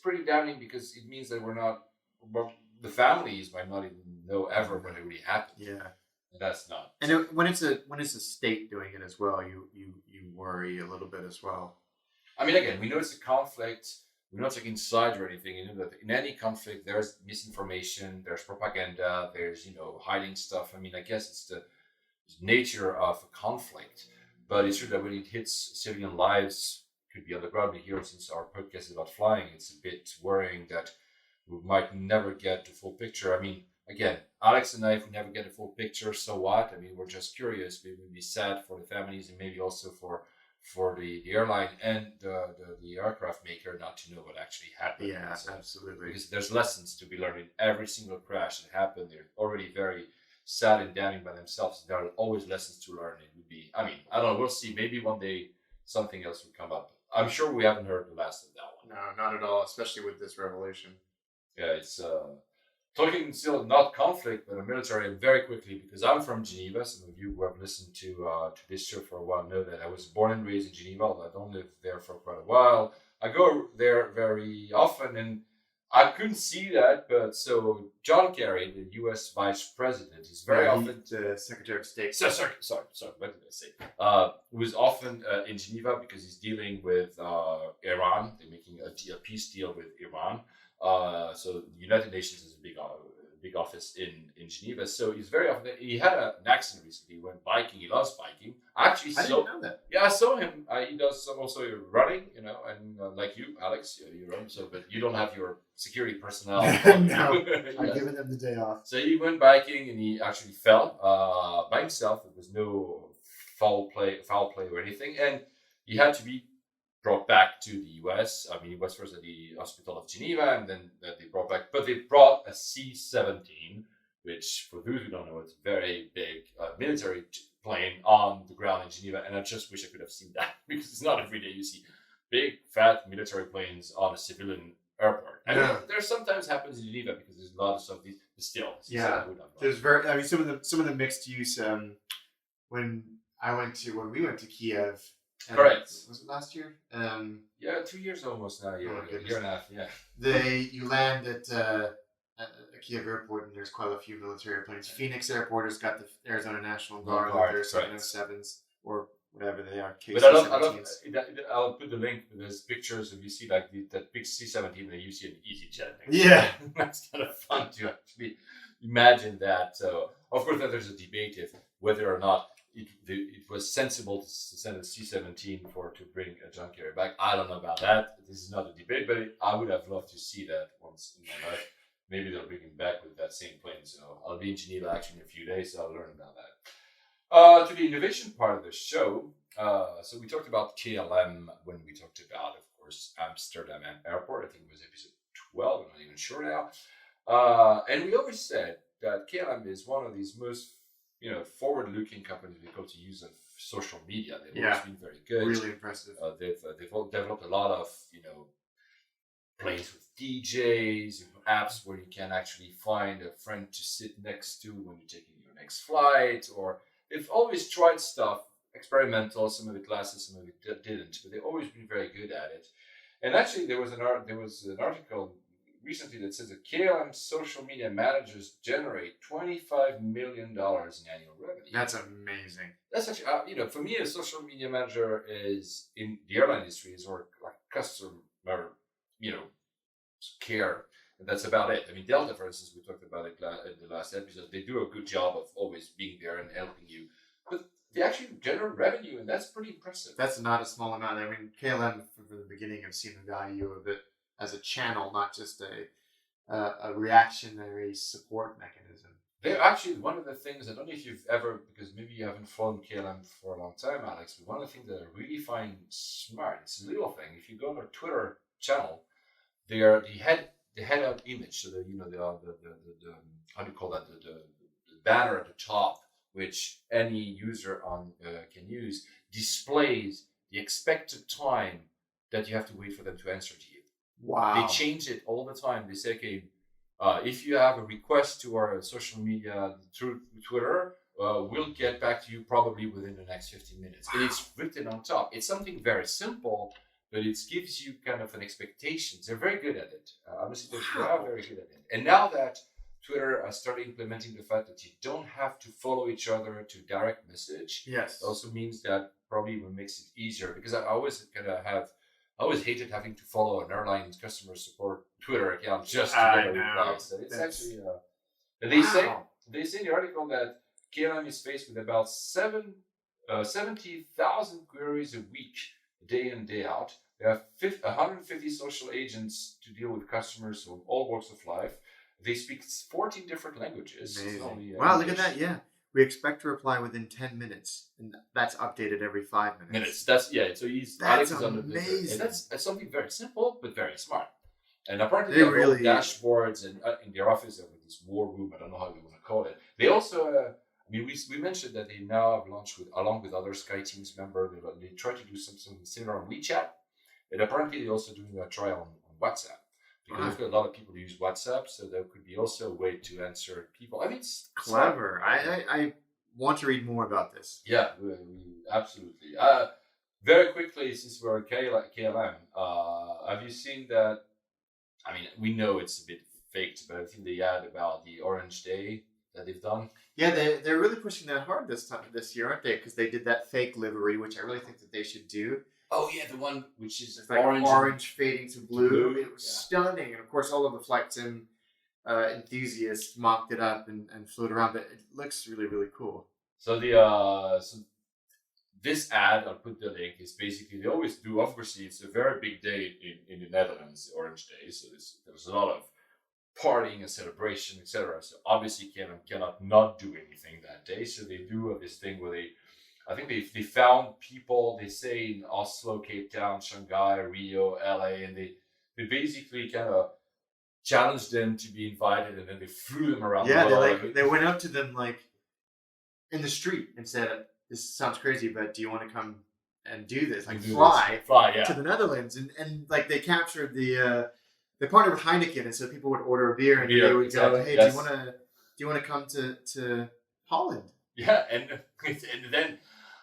pretty damning, because it means that the families might not even know ever when it really happened. Yeah. And that's not. And when it's a state doing it as well, you worry a little bit as well. I mean, again, we know it's a conflict. We're not taking sides or anything. You know that in any conflict, there's misinformation, there's propaganda, there's hiding stuff. I mean, I guess it's the nature of a conflict, but it's true that when it hits civilian lives, could be on the ground. But here, since our podcast is about flying, it's a bit worrying that we might never get the full picture. I mean, again, Alex and I, if we never get a full picture, so what? I mean, we're just curious. We would be sad for the families, and maybe also for the airline and the aircraft maker not to know what actually happened. Yeah, absolutely. Because there's lessons to be learned in every single crash that happened. They're already very sad and damning by themselves. There are always lessons to learn. It would be, I don't know, we'll see. Maybe one day something else will come up. I'm sure we haven't heard the last of that one. No, not at all, especially with this revelation. Yeah, it's talking still not conflict, but a military, very quickly, because I'm from Geneva. Some of you who have listened to this show for a while know that I was born and raised in Geneva, although I don't live there for quite a while. I go there very often, and I couldn't see that, but so John Kerry, the U.S. Vice President, is very often the Secretary of State. Sorry. What did I say? Who's often in Geneva because he's dealing with Iran. They're making a peace deal with Iran. So the United Nations is a big office in Geneva. So he's very often. He had an accident recently. He went biking. He loves biking. I didn't know that. Yeah, I saw him. He does some also running, and like you, Alex, you run. So, but you don't have your security personnel. No, I've given them the day off. So he went biking, and he actually fell by himself. There was no foul play or anything, and he had to be brought back to the U.S. I mean, he was first at the hospital of Geneva, and then they brought back. But they brought a C-17, which, for those who don't know, it's a very big military plane on the ground in Geneva. And I just wish I could have seen that, because it's not every day you see big, fat military planes on a civilian airport. And there sometimes happens in Geneva because there's a lot of stuff. Still, there's some of the mixed use. When we went to Kiev. Correct. Was it last year? 2 years almost now. Year and a half. Yeah. You land at Kiev airport, and there's quite a few military airplanes. Phoenix Airport has got the Arizona National Guard with their 707s or whatever they are. But I love. I'll put the link. There's pictures of you see like that big C-17 that you see an EasyJet. Yeah, that's kind of fun to actually imagine that. So of course, then there's a debate if whether or not it was sensible to send a C-17 to bring a John Kerry back. I don't know about that. This is not a debate, but I would have loved to see that once in my life. Maybe they'll bring him back with that same plane. So I'll be in Geneva actually in a few days, so I'll learn about that. To the innovation part of the show, so we talked about KLM when we talked about, of course, Amsterdam Airport. I think it was episode 12. I'm not even sure now. And we always said that KLM is one of these most forward-looking companies because to use of social media. They've always been very good. Really impressive. They've developed a lot of plays with DJs, apps where you can actually find a friend to sit next to when you're taking your next flight. Or they've always tried stuff experimental. Some of it lasted, some of it didn't, but they've always been very good at it. And actually, there was an article recently that says that KLM social media managers generate $25 million in annual revenue. That's amazing. That's actually, for me, a social media manager is in the airline industry is or like customer, care. And that's about it. I mean, Delta, for instance, we talked about it in the last episode. They do a good job of always being there and helping you. But they actually generate revenue, and that's pretty impressive. That's not a small amount. I mean, KLM, from the beginning, have seen the value of it as a channel, not just a reactionary support mechanism. They're actually one of the things, I don't know if you've ever, because maybe you haven't followed KLM for a long time, Alex, but one of the things that I really find smart, it's a little thing. If you go on their Twitter channel, they are the head-up image, so the how do you call that, the banner at the top, which any user can use, displays the expected time that you have to wait for them to answer to you. Wow. They change it all the time. They say, okay, if you have a request to our social media through Twitter, we'll get back to you probably within the next 15 minutes. And it's written on top. It's something very simple, but it gives you kind of an expectation. They're very good at it. Honestly, they are very good at it. And now that Twitter has started implementing the fact that you don't have to follow each other to direct message, yes, it also means that probably will makes it easier, because I always hated having to follow an airline's customer support Twitter account just to get a reply. So it's actually they say in the article that KLM is faced with about 70,000 queries a week, day in, day out. They have 150 social agents to deal with customers from all walks of life. They speak 14 different languages. Wow, look at that! Yeah. We expect to reply within 10 minutes, and that's updated every 5 minutes. That's so he's that's amazing. And that's something very simple but very smart. And apparently they have really dashboards and in their office they have this war room. I don't know how you want to call it. They also, we mentioned that they now have launched along with other Sky Teams members. They try to do something similar on WeChat, and apparently they're also doing a trial on WhatsApp. Because there's a lot of people who use WhatsApp, so there could be also a way to answer people. I mean, it's clever. I want to read more about this. Yeah, we absolutely. Very quickly, since we're at KLM, have you seen that? I mean, we know it's a bit faked, but I think they had about the Orange Day that they've done. Yeah, they're really pushing that hard this year, aren't they? Because they did that fake livery, which I really think that they should do. Oh yeah, the one which is like orange fading to blue. It was stunning, and of course, all of the flight sim enthusiasts mocked it up and flew it around. But it looks really, really cool. So this ad, I'll put the link. Is basically they always do. Obviously, it's a very big day in the Netherlands, the Orange Day. So there's a lot of partying and celebration, etc. So obviously, KLM cannot not do anything that day. So they do this thing where I think they found people, they say in Oslo, Cape Town, Shanghai, Rio, LA, and they basically kind of challenged them to be invited, and then they flew them around the world. Yeah, they went up to them like in the street and said, "This sounds crazy, but do you want to come and do this? Like fly to the Netherlands?" And like they captured they partnered with Heineken, and so people would order a beer, and they would go, "Hey, do you want to come to Holland?" Yeah, and then.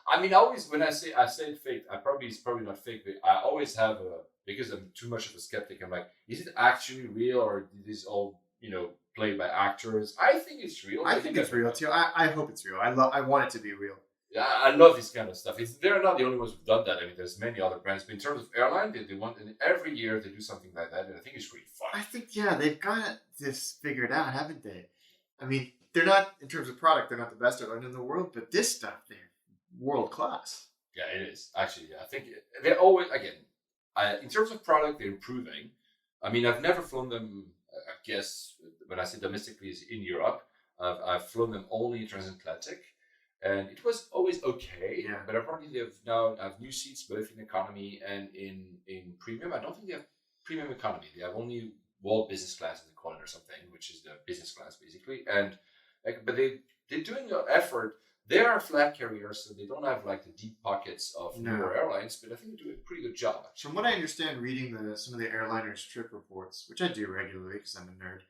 I mean, always when I say fake, it's probably not fake, but I always have because I'm too much of a skeptic. I'm like, is it actually real, or is this all played by actors? I think it's real. I think it's real too. I hope it's real. I want it to be real. Yeah, I love this kind of stuff. They're not the only ones who've done that. I mean, there's many other brands, but in terms of airline, they want, and every year they do something like that, and I think it's really fun. I think they've got this figured out, haven't they? I mean, they're not in terms of product, they're not the best airline in the world, but this stuff they're world class. Yeah, it is actually. I think they're always in terms of product, they're improving. I mean, I've never flown them. I guess when I say domestically, is in Europe. I've flown them only transatlantic, and it was always okay. Yeah. But apparently, they have new seats both in economy and in premium. I don't think they have premium economy. They have only world business class, as they call it, or something, which is the business class basically. And but they're doing an effort. They are a flag carrier, so they don't have like the deep pockets of newer airlines, but I think they're doing a pretty good job. Actually. From what I understand, reading some of the airliners' trip reports, which I do regularly because I'm a nerd,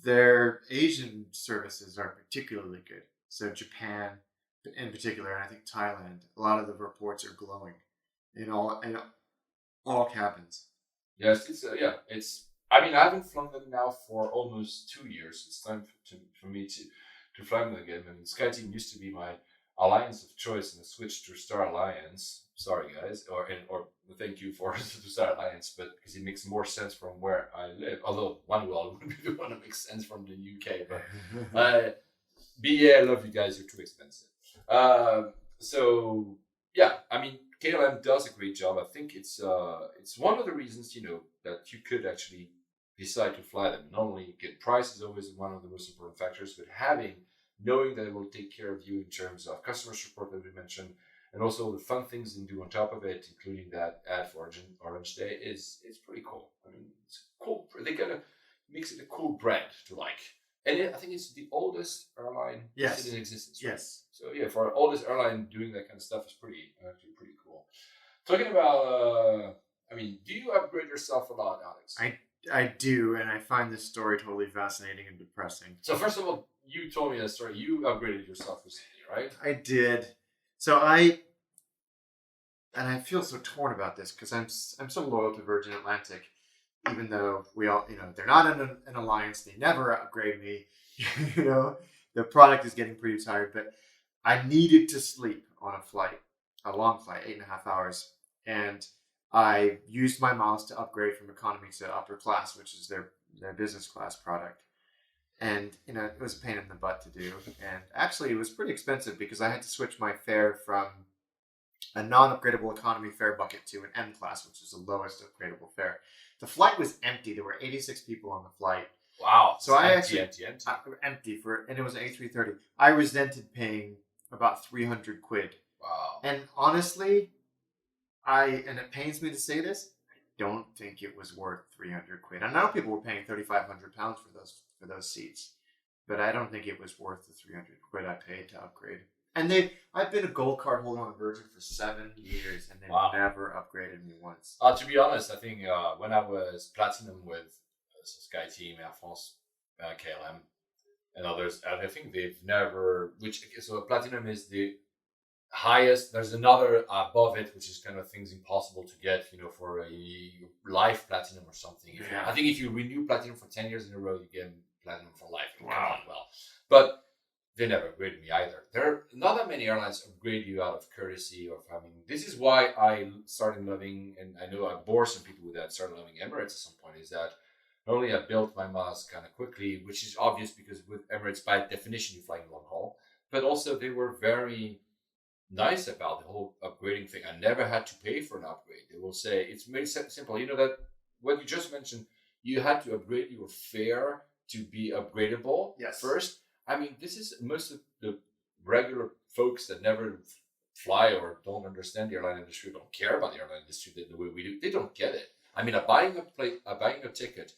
their Asian services are particularly good. So Japan, in particular, and I think Thailand, a lot of the reports are glowing in all cabins. Yes, it's. I mean, I haven't flown them now for almost 2 years. It's time for me to fly them again. I mean, SkyTeam used to be my alliance of choice, and I switched to Star Alliance. Sorry, guys, or thank you for to Star Alliance, but because it makes more sense from where I live. Although OneWorld would be the one that makes sense from the UK, but VIE, I love you guys. You're too expensive. So yeah, I mean, KLM does a great job. I think it's one of the reasons that you could actually decide to fly them. Not only get price is always one of the most important factors, but knowing that it will take care of you in terms of customer support that we mentioned, and also the fun things they do on top of it, including that ad for Orange Day, it's pretty cool. I mean, it's cool. They kind of makes it a cool brand to like. And I think it's the oldest airline in existence. Right? Yes. So yeah, for our oldest airline doing that kind of stuff is pretty cool. Talking about, I mean, do you upgrade yourself a lot, Alex? I do, and I find this story totally fascinating and depressing. So first of all, you told me that story. You upgraded yourself recently, right? I did. So I feel so torn about this because I'm so loyal to Virgin Atlantic, even though we all, they're not in an alliance. They never upgrade me. The product is getting pretty tired, but I needed to sleep on a long flight, 8.5 hours. And I used my miles to upgrade from economy to upper class, which is their business class product. And, it was a pain in the butt to do. And actually, it was pretty expensive because I had to switch my fare from a non-upgradable economy fare bucket to an M class, which is the lowest upgradable fare. The flight was empty. There were 86 people on the flight. Wow. So empty, and it was an A330. I resented paying about 300 quid. Wow. And honestly, and it pains me to say this, I don't think it was worth 300 quid. I know people were paying 3,500 pounds for those seats, but I don't think it was worth the 300 quid I paid to upgrade. And I've been a gold card holder on Virgin for 7 years, and they've never upgraded me once. To be honest, I think when I was platinum with SkyTeam, Air France, KLM, and others, I think they've never. So platinum is the highest. There's another above it, which is kind of things impossible to get, for a life platinum or something. I think if you renew platinum for 10 years in a row, you get platinum for life. Wow. Well, but they never upgraded me either. There are not that many airlines upgrade you out of courtesy or this is why I started loving, and I know I bore some people with that, started loving Emirates at some point, is that not only I built my miles kind of quickly, which is obvious because with Emirates, by definition, you're flying long haul, but also they were very nice about the whole upgrading thing. I never had to pay for an upgrade. They will say, it's very simple. That what you just mentioned, you had to upgrade your fare to be upgradable first. I mean, this is most of the regular folks that never fly or don't understand the airline industry, don't care about the airline industry the way we do. They don't get it. I mean, buying a ticket,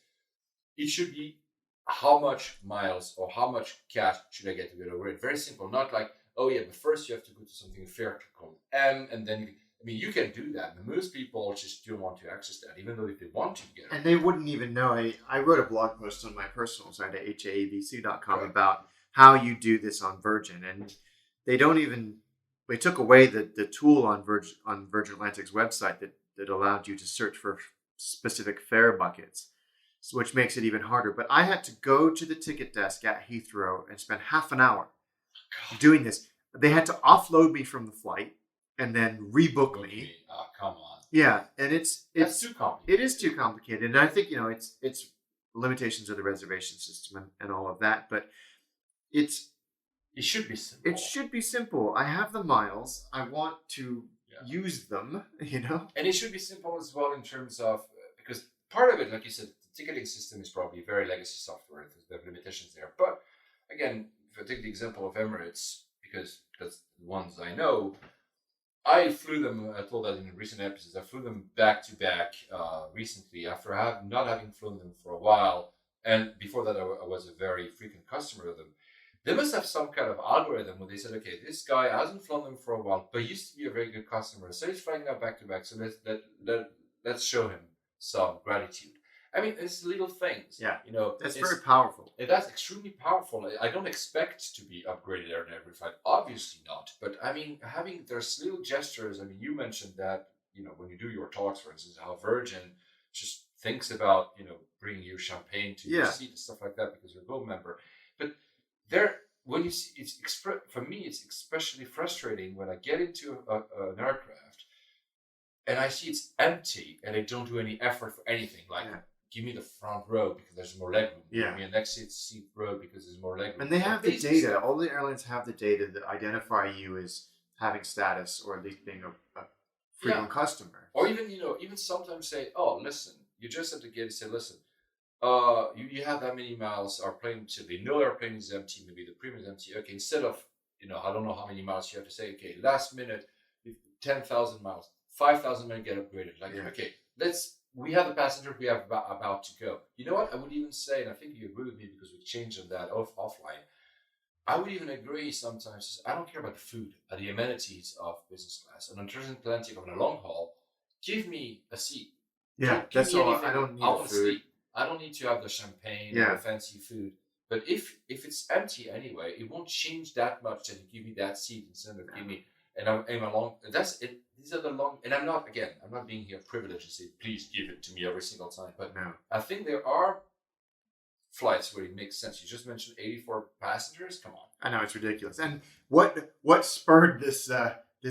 it should be how much miles or how much cash should I get to get over it. Very simple. Not like, oh yeah, but first you have to go to something fair called M, and then you can do that. But most people just don't want to access that, even though if they want to get it. And they wouldn't even know. I wrote a blog post on my personal site at haabc.com about how you do this on Virgin, and they took away the tool on Virgin Atlantic's website that allowed you to search for specific fare buckets, which makes it even harder. But I had to go to the ticket desk at Heathrow and spend half an hour doing this. They had to offload me from the flight and then rebook me. Oh, come on. Yeah, and it's too complicated. It is too complicated, and I think it's limitations of the reservation system and all of that, but it should be simple. It should be simple. I have the miles. I want to use them, And it should be simple as well in terms of, because part of it, like you said, the ticketing system is probably very legacy software. There's limitations there. But again, if I take the example of Emirates, because that's the ones I know, I flew them. I told that in recent episodes. I flew them back to back recently after not having flown them for a while. And before that, I was a very frequent customer of them. They must have some kind of algorithm where they said, okay, this guy hasn't flown them for a while, but used to be a very good customer. So he's flying now back to back. So let's show him some gratitude. I mean, it's little things. Yeah. That's very powerful. That's extremely powerful. I don't expect to be upgraded on every flight. Obviously not. But I mean, there's little gestures. I mean, you mentioned that, when you do your talks, for instance, how Virgin just thinks about, bringing you champagne to your seat and stuff like that because you're a gold member. But when you see, for me, it's especially frustrating when I get into an aircraft and I see it's empty and they don't do any effort for anything. Like, give me the front row because there's more legroom. Yeah. Give me a next seat row because there's more legroom. And they have the data. All the airlines have the data that identify you as having status or at least being a frequent customer. Or even, even sometimes say, oh, listen, you just have to get and say, listen, you have that many miles, our plane, so they know our plane is empty, maybe the premium is empty. Okay, instead of, I don't know how many miles you have to say, okay, last minute, 10,000 miles, 5,000 miles get upgraded. Like, okay, we have the passenger we have about to go. You know what? I would even say, and I think you agree with me because we changed on that offline, I would even agree sometimes, I don't care about the food, the amenities of business class. On a transatlantic, on a long haul, give me a seat. Yeah, that's all. I don't need the food. Sleep. I don't need to have the champagne or the fancy food. But if it's empty anyway, it won't change that much that you give me that seat instead of give me, and I'm along. That's it. These are the long, and I'm not being here privileged to say, please give it to me every single time. But I think there are flights where it makes sense. You just mentioned 84 passengers. Come on. I know, it's ridiculous. And what spurred this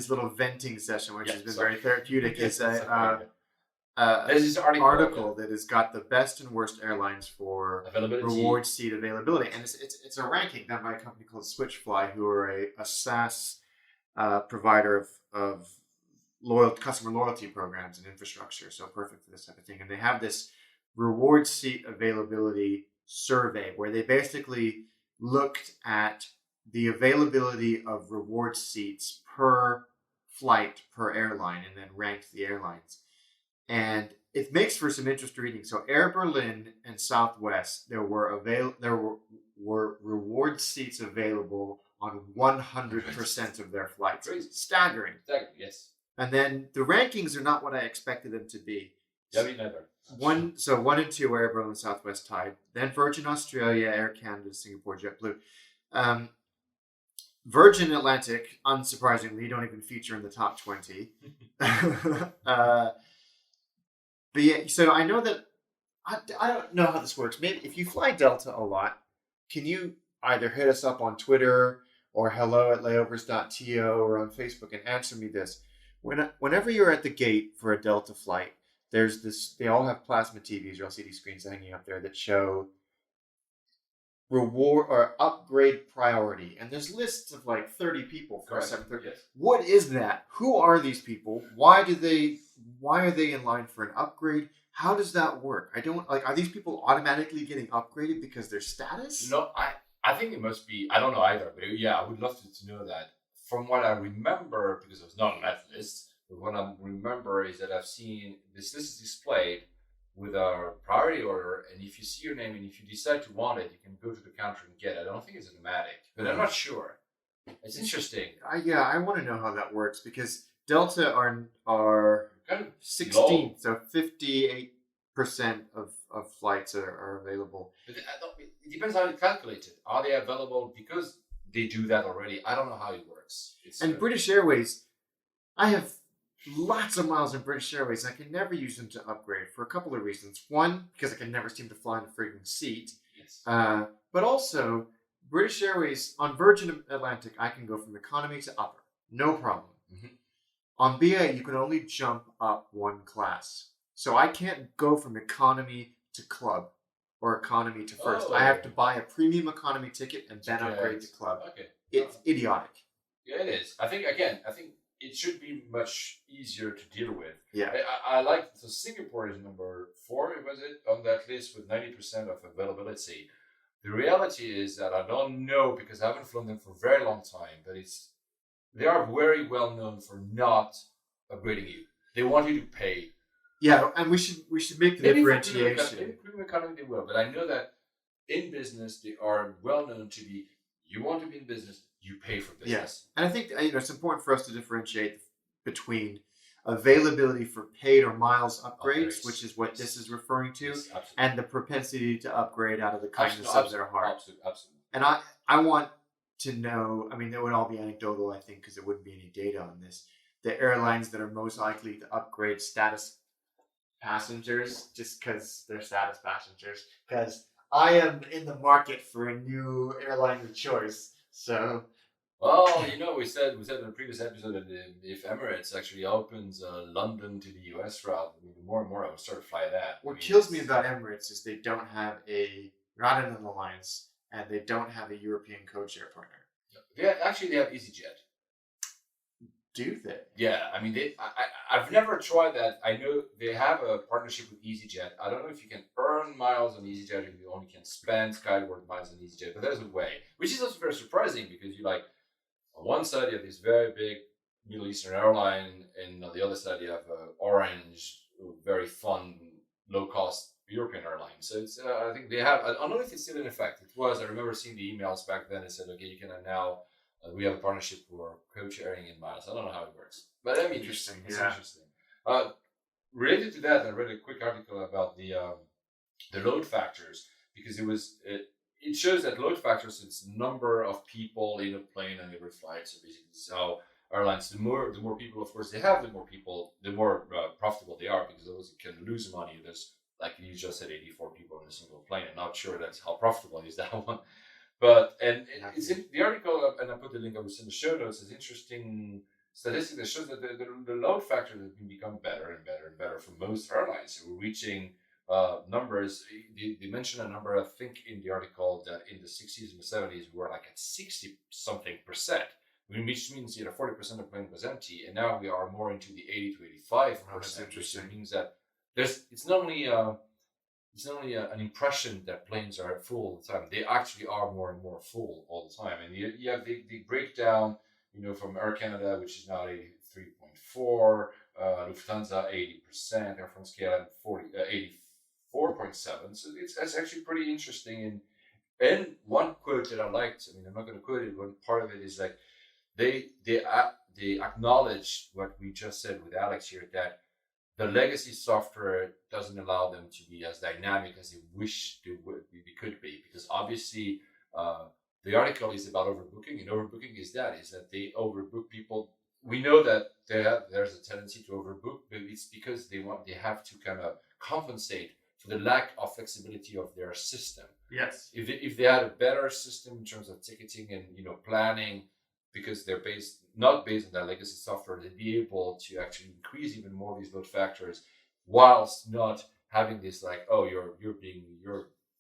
little venting session, which has been very therapeutic, is this article that has got the best and worst airlines for reward seat availability, and it's a ranking done by a company called Switchfly, who are a SaaS provider of customer loyalty programs and infrastructure, so perfect for this type of thing. And they have this reward seat availability survey where they basically looked at the availability of reward seats per flight per airline and then ranked the airlines. And it makes for some interesting reading. So Air Berlin and SouthWest, there were reward seats available on 100% of their flights. Crazy. Staggering. Yes. And then the rankings are not what I expected them to be. Yeah, me neither. 1 and 2 Air Berlin and SouthWest tied. Then Virgin Australia, Air Canada, Singapore, JetBlue. Virgin Atlantic, unsurprisingly, don't even feature in the top 20. But yeah, so I know that I don't know how this works. Maybe if you fly Delta a lot, can you either hit us up on Twitter or hello@layovers.to or on Facebook and answer me this? Whenever you're at the gate for a Delta flight, there's this. They all have plasma TVs or LCD screens hanging up there that show reward or upgrade priority, and there's lists of like 30 people for a 730. Yes. What is that? Who are these people? Why are they in line for an upgrade? How does that work? Are these people automatically getting upgraded because their status? No, I think it must be, I don't know either, but yeah, I would love to know that. From what I remember, because I was not on that list, but what I remember is that I've seen this list is displayed with a priority order, and if you see your name and if you decide to want it, you can go to the counter and get it. I don't think it's automatic, but I'm not sure. It's interesting. I want to know how that works because Delta are kind of 16, so 58% of flights are available. But it depends how you calculate it. Are they available because they do that already? I don't know how it works. British Airways, I have lots of miles in British Airways. I can never use them to upgrade for a couple of reasons. One, because I can never seem to fly in a freaking seat. Yes. But also, British Airways, on Virgin Atlantic, I can go from economy to upper. No problem. Mm-hmm. On BA, you can only jump up one class. So I can't go from economy to club or economy to first. I have to buy a premium economy ticket and then upgrade to club. Okay. It's idiotic. Yeah, it is. I think it should be much easier to deal with. Yeah. I like, so Singapore is number 4, was it, on that list with 90% of availability. The reality is that I don't know because I haven't flown them for a very long time, but they are very well known for not upgrading you. They want you to pay. Yeah, and we should make the differentiation. In premium economy they will, but I know that in business they are well known to be. You want to be in business, you pay for business. Yes, and I think it's important for us to differentiate between availability for paid or miles upgrades, which is what this is referring to, and the propensity to upgrade out of the kindness of their heart. Absolutely. And I want to know, I mean, there would all be anecdotal, I think, because there wouldn't be any data on this, the airlines that are most likely to upgrade status passengers just because they're status passengers. Because I am in the market for a new airline of choice. So, well, we said in the previous episode that if Emirates actually opens London to the US route, I mean, more and more I would start to fly that. What kills me about Emirates is they don't have not an alliance, and they don't have a European codeshare partner. They have EasyJet. Do they? Yeah, I mean, I've never tried that. I know they have a partnership with EasyJet. I don't know if you can earn miles on EasyJet or you only can spend Skyward miles on EasyJet, but there's a way, which is also very surprising because on one side you have this very big Middle Eastern airline, and on the other side you have Orange, very fun, low-cost European airline. So it's I think they have. I don't know if it's still in effect. It was. I remember seeing the emails back then. It said, okay, you can now. We have a partnership for co-sharing in miles. I don't know how it works, but I mean, interesting. It's interesting. Related to that, I read a quick article about the load factors because it shows that load factors it's number of people in a plane on every flight. So basically, this is how airlines the more people, of course, they have, the more people, the more profitable they are because those can lose money. There's like you just said, 84 people in a single plane. I'm not sure that's how profitable is that one. But it's in the article, and I put the link. I was in the show notes. Is interesting statistic that shows that the load factor has been become better and better and better for most airlines. So we're reaching numbers. They mentioned a number, I think, in the article that in the 60s and the 70s we were like at 60-something%, which means 40% of plane was empty, and now we are more into the 80 to 85%. Which means that it's not only an impression that planes are full all the time. They actually are more and more full all the time. And you have the breakdown, from Air Canada, which is now 83.4, Lufthansa 80%, Air France KLM 84.7. So it's actually pretty interesting. And one quote that I liked, I'm not going to quote it, but part of it is like they acknowledge what we just said with Alex here, that the legacy software doesn't allow them to be as dynamic as they wish they could be, because obviously the article is about overbooking, and overbooking is that they overbook people. We know that there's a tendency to overbook, but it's because they have to kind of compensate for the lack of flexibility of their system. Yes. If they had a better system in terms of ticketing and planning, because they're not based on that legacy software, they'd be able to actually increase even more these load factors, whilst not having this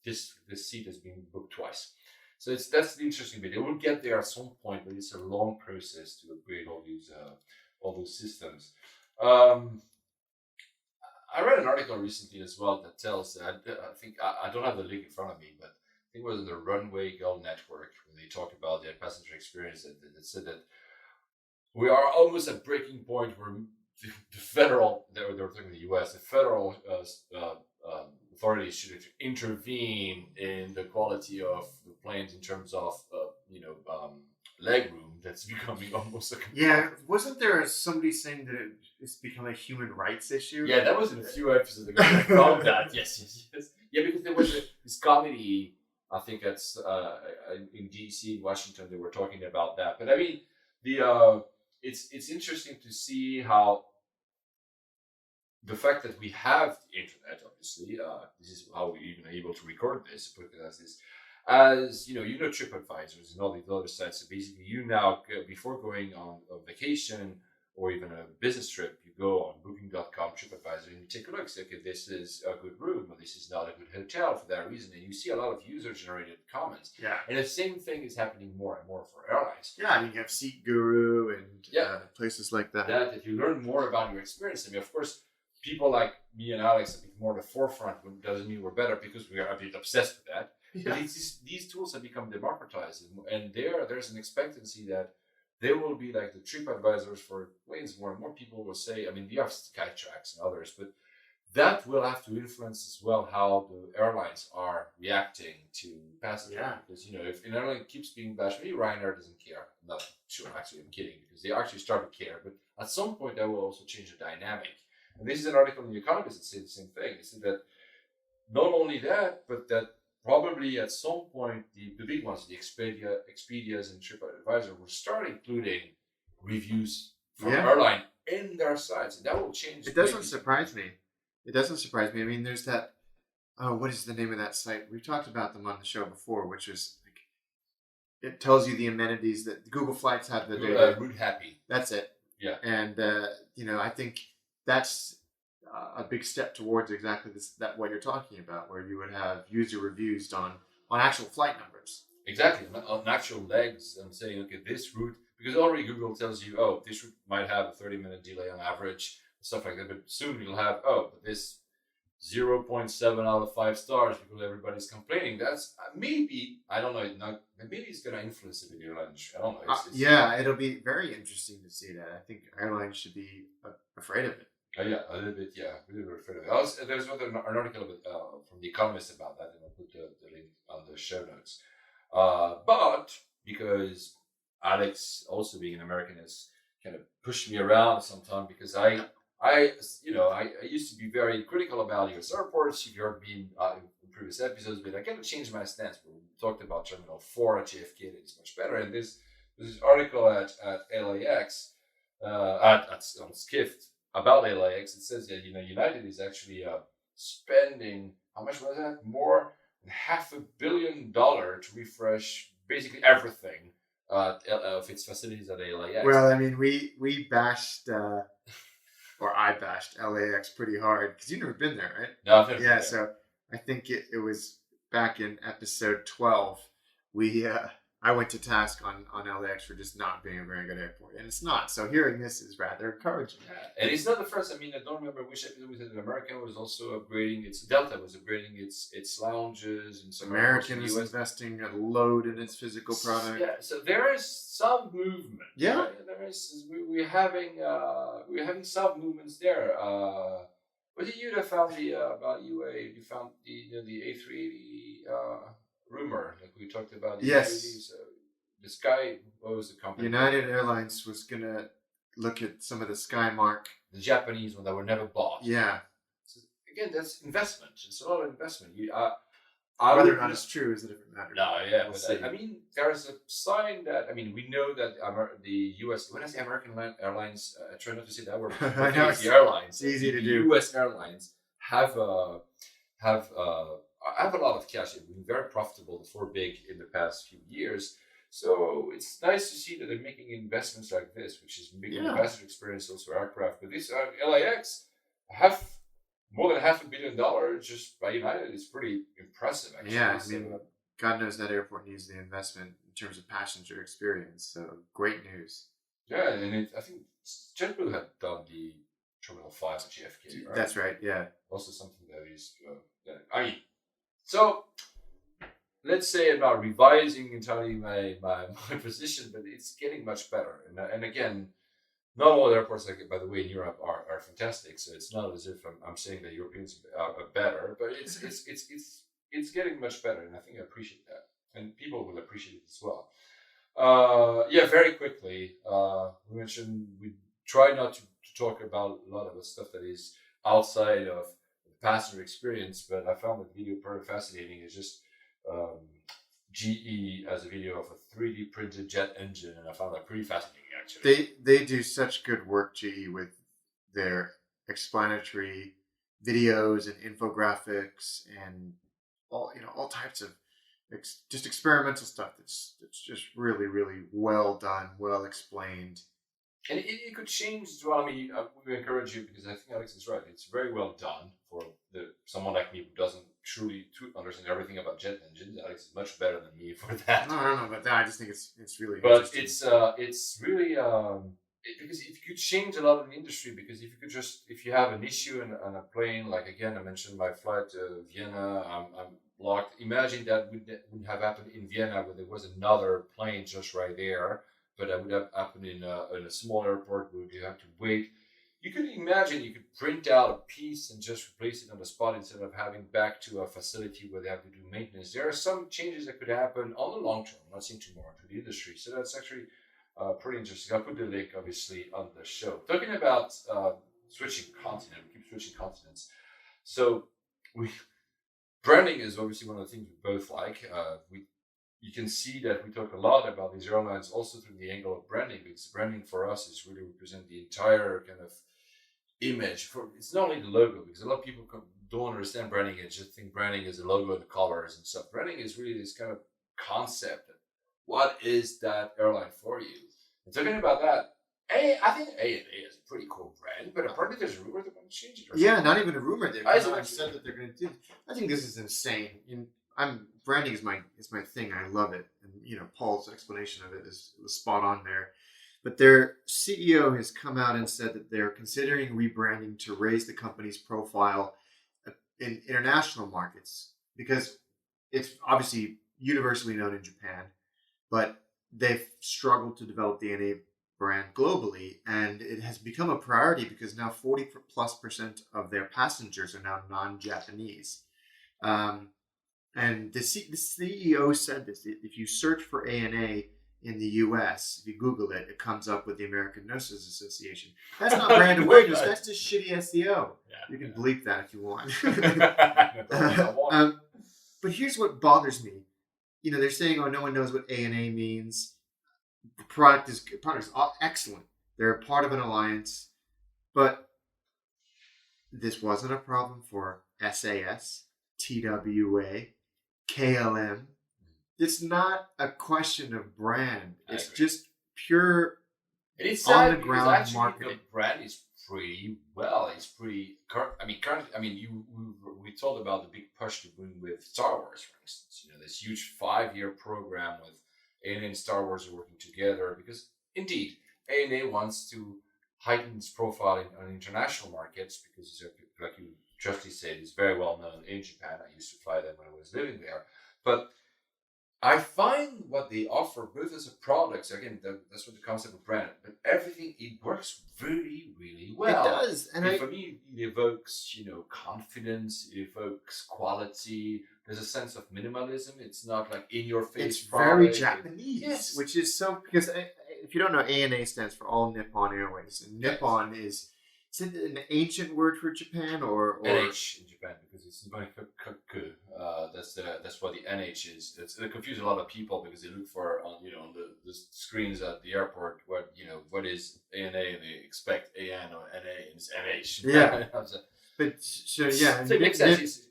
this seat is being booked twice. So that's the interesting bit. They will get there at some point, but it's a long process to upgrade all those systems. I read an article recently as well that tells that I think I don't have the link in front of me, but I think it was in the Runway Go Network when they talk about their passenger experience that said that we are almost at breaking point where the federal, they were talking the US, the federal authorities should intervene in the quality of the planes in terms of leg room that's becoming almost a wasn't there somebody saying that it's become a human rights issue? Yeah, that was in a few episodes ago. I found that. Yes. Yeah, because there was this comedy, I think that's in DC, Washington, they were talking about that. But I mean, it's interesting to see how the fact that we have the internet, obviously, this is how we're even able to record this, put it as this, as TripAdvisors and all these other sites. So basically, now, before going on a vacation or even a business trip, you go on booking.com, TripAdvisor, and you take a look, say, okay, this is a good room, or this is not a good hotel for that reason. And you see a lot of user-generated comments. Yeah. And the same thing is happening more and more for airlines. Yeah, you have Seat Guru and places like that. That you learn more about your experience. I mean, of course, people like me and Alex are a bit more at the forefront, but doesn't mean we're better because we are a bit obsessed with that. Yeah. But these tools have become democratized, and there's an expectancy that they will be like the trip advisors for planes. More and more people will say, I mean, you have Skytrax and others, but that will have to influence as well how the airlines are reacting to passengers. Yeah. Because, if an airline keeps being bashed, maybe Ryanair doesn't care. Not sure, actually, I'm kidding, because they actually start to care. But at some point, that will also change the dynamic. And this is an article in The Economist that said the same thing. They said that not only that, but that probably at some point, the big ones, the Expedias and TripAdvisor, will start including reviews from airline in their sites. And that will change. It doesn't surprise me. It doesn't surprise me. I mean, there's that. Oh, what is the name of that site? We've talked about them on the show before, which is like it tells you the amenities that Google Flights have. The data. Route Happy. That's it. Yeah. And I think that's a big step towards exactly that what you're talking about, where you would have user reviews on actual flight numbers. Exactly, on actual legs. I'm saying, okay, this route, because already Google tells you, oh, this route might have a 30-minute delay on average, stuff like that. But soon you'll have, but this 0.7 out of 5 stars because everybody's complaining. That's maybe, I don't know, maybe it's going to influence the video industry. I don't know. Yeah, it'll be very interesting to see that. I think airlines should be afraid of it. Yeah, a little bit. Yeah, a little bit afraid of it. There's an article from The Economist about that, and I'll put the link on the show notes. But because Alex, also being an American, has kind of pushed me around sometimes, because I used to be very critical about US airports. If you heard me in previous episodes, but I kind of changed my stance. We talked about Terminal 4 at JFK, that is much better. And this article at LAX, on Skift, about LAX, it says that United is actually spending, how much was that? More than $500 million to refresh basically everything of its facilities at LAX. Well, I mean, we bashed, or I bashed LAX pretty hard, because you've never been there, right? No, I've never been there. So I think it was back in episode 12. I went to task on LAX for just not being a very good airport, and it's not. So hearing this is rather encouraging. Yeah. And it's not the first. I mean, I don't remember which episode we said that American was also upgrading Delta was upgrading its lounges, and some American was investing a load in its physical product. Yeah, so there is some movement. Yeah, right? There is. We're having some movements there. What did you found about UA? You found the A380. Rumor, like we talked about. Yes. The Sky, what was the company? United Airlines was going to look at some of the Skymark. The Japanese one that were never bought. Yeah. So again, that's investment. It's a lot of investment. Whether or not it's true is a different matter. No, yeah. I mean, there is a sign that, we know that the U.S., when I say American Airlines, I try not to say that word. I know, the airlines. It's easy to do. U.S. airlines have a lot of cash. They've been very profitable, the 4 big, in the past few years. So it's nice to see that they're making investments like this, which is making the passenger experience, also aircraft. But this LAX have more than $500 million just by United. It's pretty impressive, actually. Yeah, I mean, God knows that airport needs the investment in terms of passenger experience. So great news. Yeah, and I think JetBlue had done the Terminal 5 at JFK, right? That's right, yeah. Also something that is, so let's say I'm not revising entirely my position, but it's getting much better. And again, not all airports, by the way, in Europe are fantastic. So it's not as if I'm saying that Europeans are better, but it's getting much better, and I think I appreciate that, and people will appreciate it as well. Very quickly, we mentioned we try not to talk about a lot of the stuff that is outside of passenger experience, but I found the video very fascinating. It's just GE as a video of a 3D printed jet engine, and I found that pretty fascinating, actually. They do such good work, GE, with their explanatory videos and infographics and all types of just experimental stuff that's just really, really well done, well explained. And it could change as well. I mean, we encourage you, because I think Alex is right. It's very well done for someone like me who doesn't truly understand everything about jet engines. Alex is much better than me for that. No, I don't know about that. I just think it's really interesting. But it's really because it could change a lot of the industry. Because if you have an issue on a plane, like again I mentioned my flight to Vienna, I'm blocked. Imagine that wouldn't have happened in Vienna, where there was another plane just right there. but that would have happened in a small airport where you have to wait. You could imagine you could print out a piece and just replace it on the spot instead of having back to a facility where they have to do maintenance. There are some changes that could happen on the long term. I'm not seeing too more into the industry. So that's actually pretty interesting. I'll put the link, obviously, on the show. Talking about switching continent, we keep switching continents. So branding is obviously one of the things we both like. You can see that we talk a lot about these airlines also through the angle of branding, because branding for us is really represent the entire kind of image. It's not only the logo, because a lot of people don't understand branding and just think branding is the logo and the colors and stuff. Branding is really this kind of concept. What is that airline for you? And talking about that, I think ANA is a pretty cool brand, but apparently there's a rumor they're going to change it. Yeah, not even a rumor. They've said that they're going to do. I think this is insane. Branding is my thing. I love it, and Paul's explanation of it was spot on there. But their CEO has come out and said that they're considering rebranding to raise the company's profile in international markets, because it's obviously universally known in Japan, but they've struggled to develop the ANA brand globally, and it has become a priority because now 40+% of their passengers are now non-Japanese. And the CEO said this: if you search for ANA in the U.S., if you Google it, it comes up with the American Nurses Association. That's not brand awareness. That's just shitty SEO. Yeah, you can bleep that if you want. But here's what bothers me. They're saying, "Oh, no one knows what ANA means." The product is excellent. They're a part of an alliance, but this wasn't a problem for SAS, TWA, KLM. It's not a question of brand. It's just pure on the ground marketing. The brand is pretty well. It's pretty. We told about the big push to bring with Star Wars, for instance. This huge 5-year program with ANA and Star Wars are working together because, indeed, ANA wants to heighten its profile on international markets because, like you justly said, it's very well known in Japan. I used to fly them when I was living there. But I find what they offer, both as a product, again, that's what the concept of brand, but everything, it works really, really well. It does. And for me, it evokes, confidence, it evokes quality. There's a sense of minimalism. It's not like in your face. It's very Japanese, which is so, because if you don't know, ANA stands for All Nippon Airways. And Nippon is it an ancient word for Japan or NH in Japan, because it's Nipponikaku. That's what the NH is. It confuses a lot of people because they look for on the screens at the airport what is ANA, and they expect AN or NA, and it's NH. Yeah, but so it makes sense.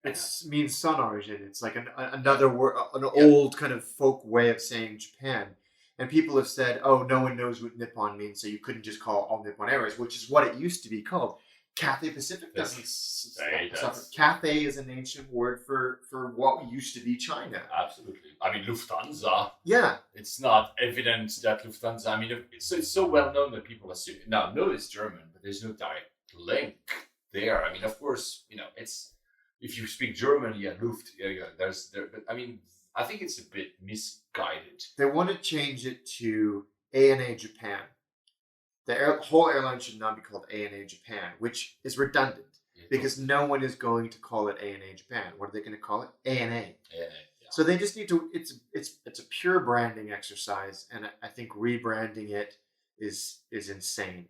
It means sun origin. It's like another word, an old kind of folk way of saying Japan. And people have said, "Oh, no one knows what Nippon means, so you couldn't just call All Nippon Airways," which is what it used to be called. Cathay Pacific doesn't suffer. Cathay is an ancient word for what used to be China. Absolutely. Lufthansa. Yeah. It's not evident that Lufthansa. It's so well known that people assume now know it's German, but there's no direct link there. Of course, it's if you speak German, Luft. But I think it's a bit misguided. They want to change it to ANA Japan. The whole airline should not be called ANA Japan, which is redundant because no one is going to call it ANA Japan. What are they going to call it? ANA. ANA. Yeah. So they just need to. It's a pure branding exercise, and I think rebranding it is insane.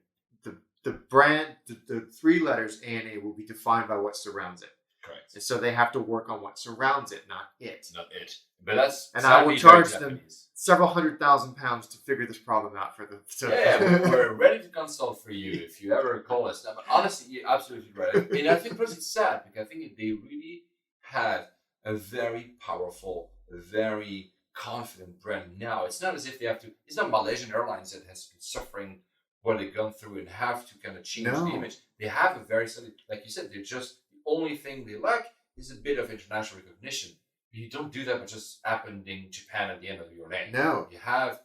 The brand, the 3 letters ANA will be defined by what surrounds it. Correct. And so they have to work on what surrounds it, not it. Not it. But that's I will charge them several £100,000 to figure this problem out for them. So. We're ready to consult for you if you ever call us. But honestly, you're absolutely right. And I think plus it's sad because I think they really have a very powerful, very confident brand now. It's not as if they have to. It's not Malaysian Airlines that has been suffering what they've gone through and have to kind of change the image. They have a very solid, like you said, they're just. Only thing they lack is a bit of international recognition. You don't do that by just appending Japan at the end of your name. No, you have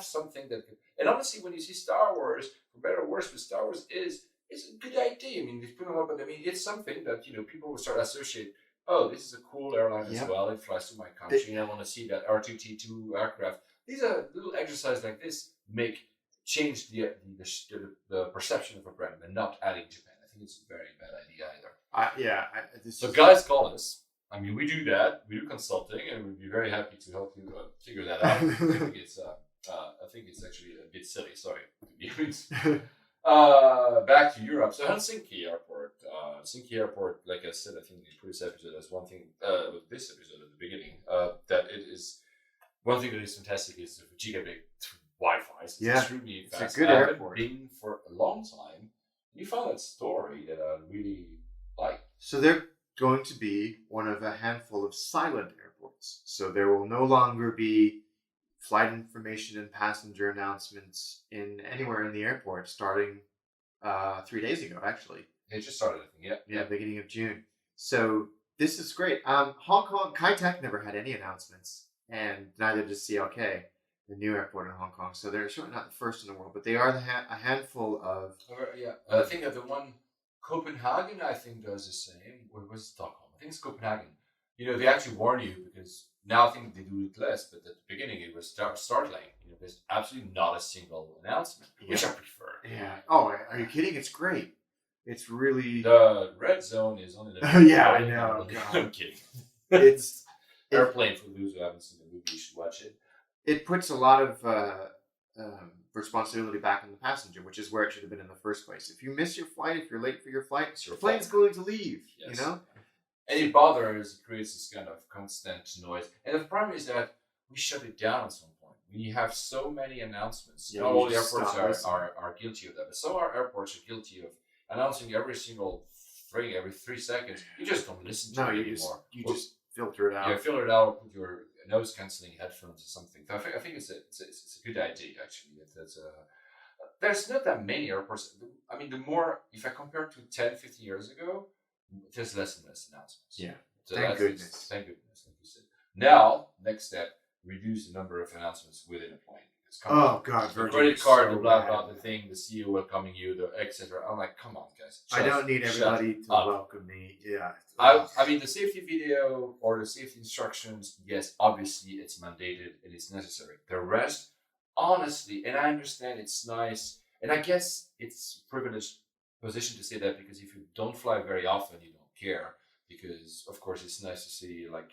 something that. And honestly, when you see Star Wars, for better or worse, but Star Wars it's a good idea. They put them up, but it's something that people will start to associate. Oh, this is a cool airline as well. It flies to my country, and I want to see that R2-D2 aircraft. these are little exercises like this change the perception of a brand and not adding Japan. I think it's a very bad idea either. So guys, call us. I mean, we do that. We do consulting, and we'd be very happy to help you figure that out. I think it's actually a bit silly. Sorry to be honest. Back to Europe. So Helsinki Airport, like I said, I think in the previous episode, there's one thing with this episode at the beginning that it is one thing that is fantastic is the gigabit Wi-Fi. It's extremely fast. It's a good airport. I've been for a long time. You found that story that I really like. So they're going to be one of a handful of silent airports. So there will no longer be flight information and passenger announcements anywhere in the airport starting 3 days ago, actually. It just started, I think, yeah, beginning of June. So this is great. Hong Kong, Kai Tak never had any announcements, and neither does CLK, the new airport in Hong Kong. So they're certainly not the first in the world, but they are a handful of... I think that the one, Copenhagen, I think, does the same. Or was it Stockholm? I think it's Copenhagen. They actually warn you because now I think they do it less, but at the beginning it was startling. There's absolutely not a single announcement, which I prefer. Yeah. Oh, are you kidding? It's great. It's really... The red zone is only the... I know. I'm kidding. It's... Airplane, for those who haven't seen the movie, you should watch it. It puts a lot of responsibility back on the passenger, which is where it should have been in the first place. If you miss your flight, if you're late for your flight, your plane's going to leave, yes. And it bothers, it creates this kind of constant noise. And the problem is that we shut it down at some point. We have so many announcements. Not all the airports are guilty of that, but some airports are guilty of announcing every single thing every 3 seconds. You just don't listen to it anymore. You just filter it out. Yeah, filter it out with your noise cancelling headphones or something. I think it's a good idea actually. There's not that many airports. I mean, the more, if I compare to 10, 15 years ago, there's less and less announcements. Yeah. So thank goodness, like you said. Now, next step, reduce the number of announcements within a plane. Oh God, the credit card, the blah blah, the thing, the CEO welcoming you, the etc. I'm like, come on, guys. I don't need everybody to welcome me. Yeah. I mean, the safety video or the safety instructions, yes, obviously it's mandated and it's necessary. The rest, honestly, and I understand it's nice, and I guess it's a privileged position to say that because if you don't fly very often, you don't care. Because of course it's nice to see, like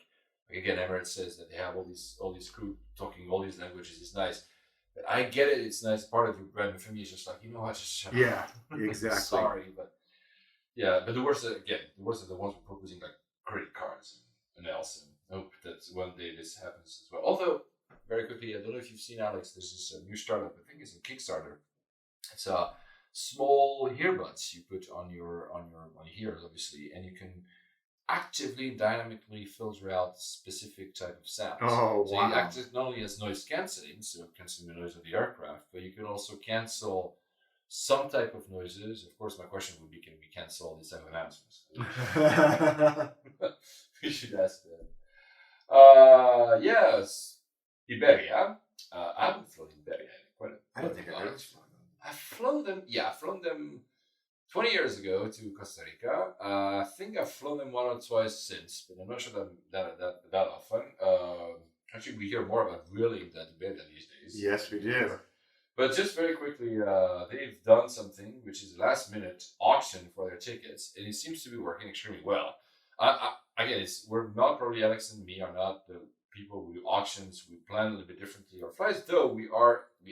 again, Emirates says that they have all these crew talking all these languages. It's nice. I get it. It's nice. Part of your brand, and for me, it's just like, what, just shut up. Yeah, exactly. Sorry, but but the worst are the ones who are proposing like credit cards and else. And hope that one day this happens as well. Although, very quickly, I don't know if you've seen, Alex. This is a new startup. I think it's a Kickstarter. It's a small earbuds you put on your ears, obviously, and you can actively, dynamically filter out specific type of sounds. Oh, so wow. You active not only as noise cancelling, so cancelling the noise of the aircraft, but you can also cancel some type of noises. Of course, my question would be, can we cancel all these type of announcements? We should ask them. Yes, Iberia. I haven't flown Iberia. I don't think I've ever flown them. I've flown them 20 years ago to Costa Rica. I think I've flown them 1 or twice since, but I'm not sure that often. Actually, we hear more about Vueling than Iberia these days. Yes, we do. But just very quickly, they've done something which is a last-minute auction for their tickets, and it seems to be working extremely well. Again, we're not probably, Alex and me are not the people who do auctions. We plan a little bit differently our flights, though we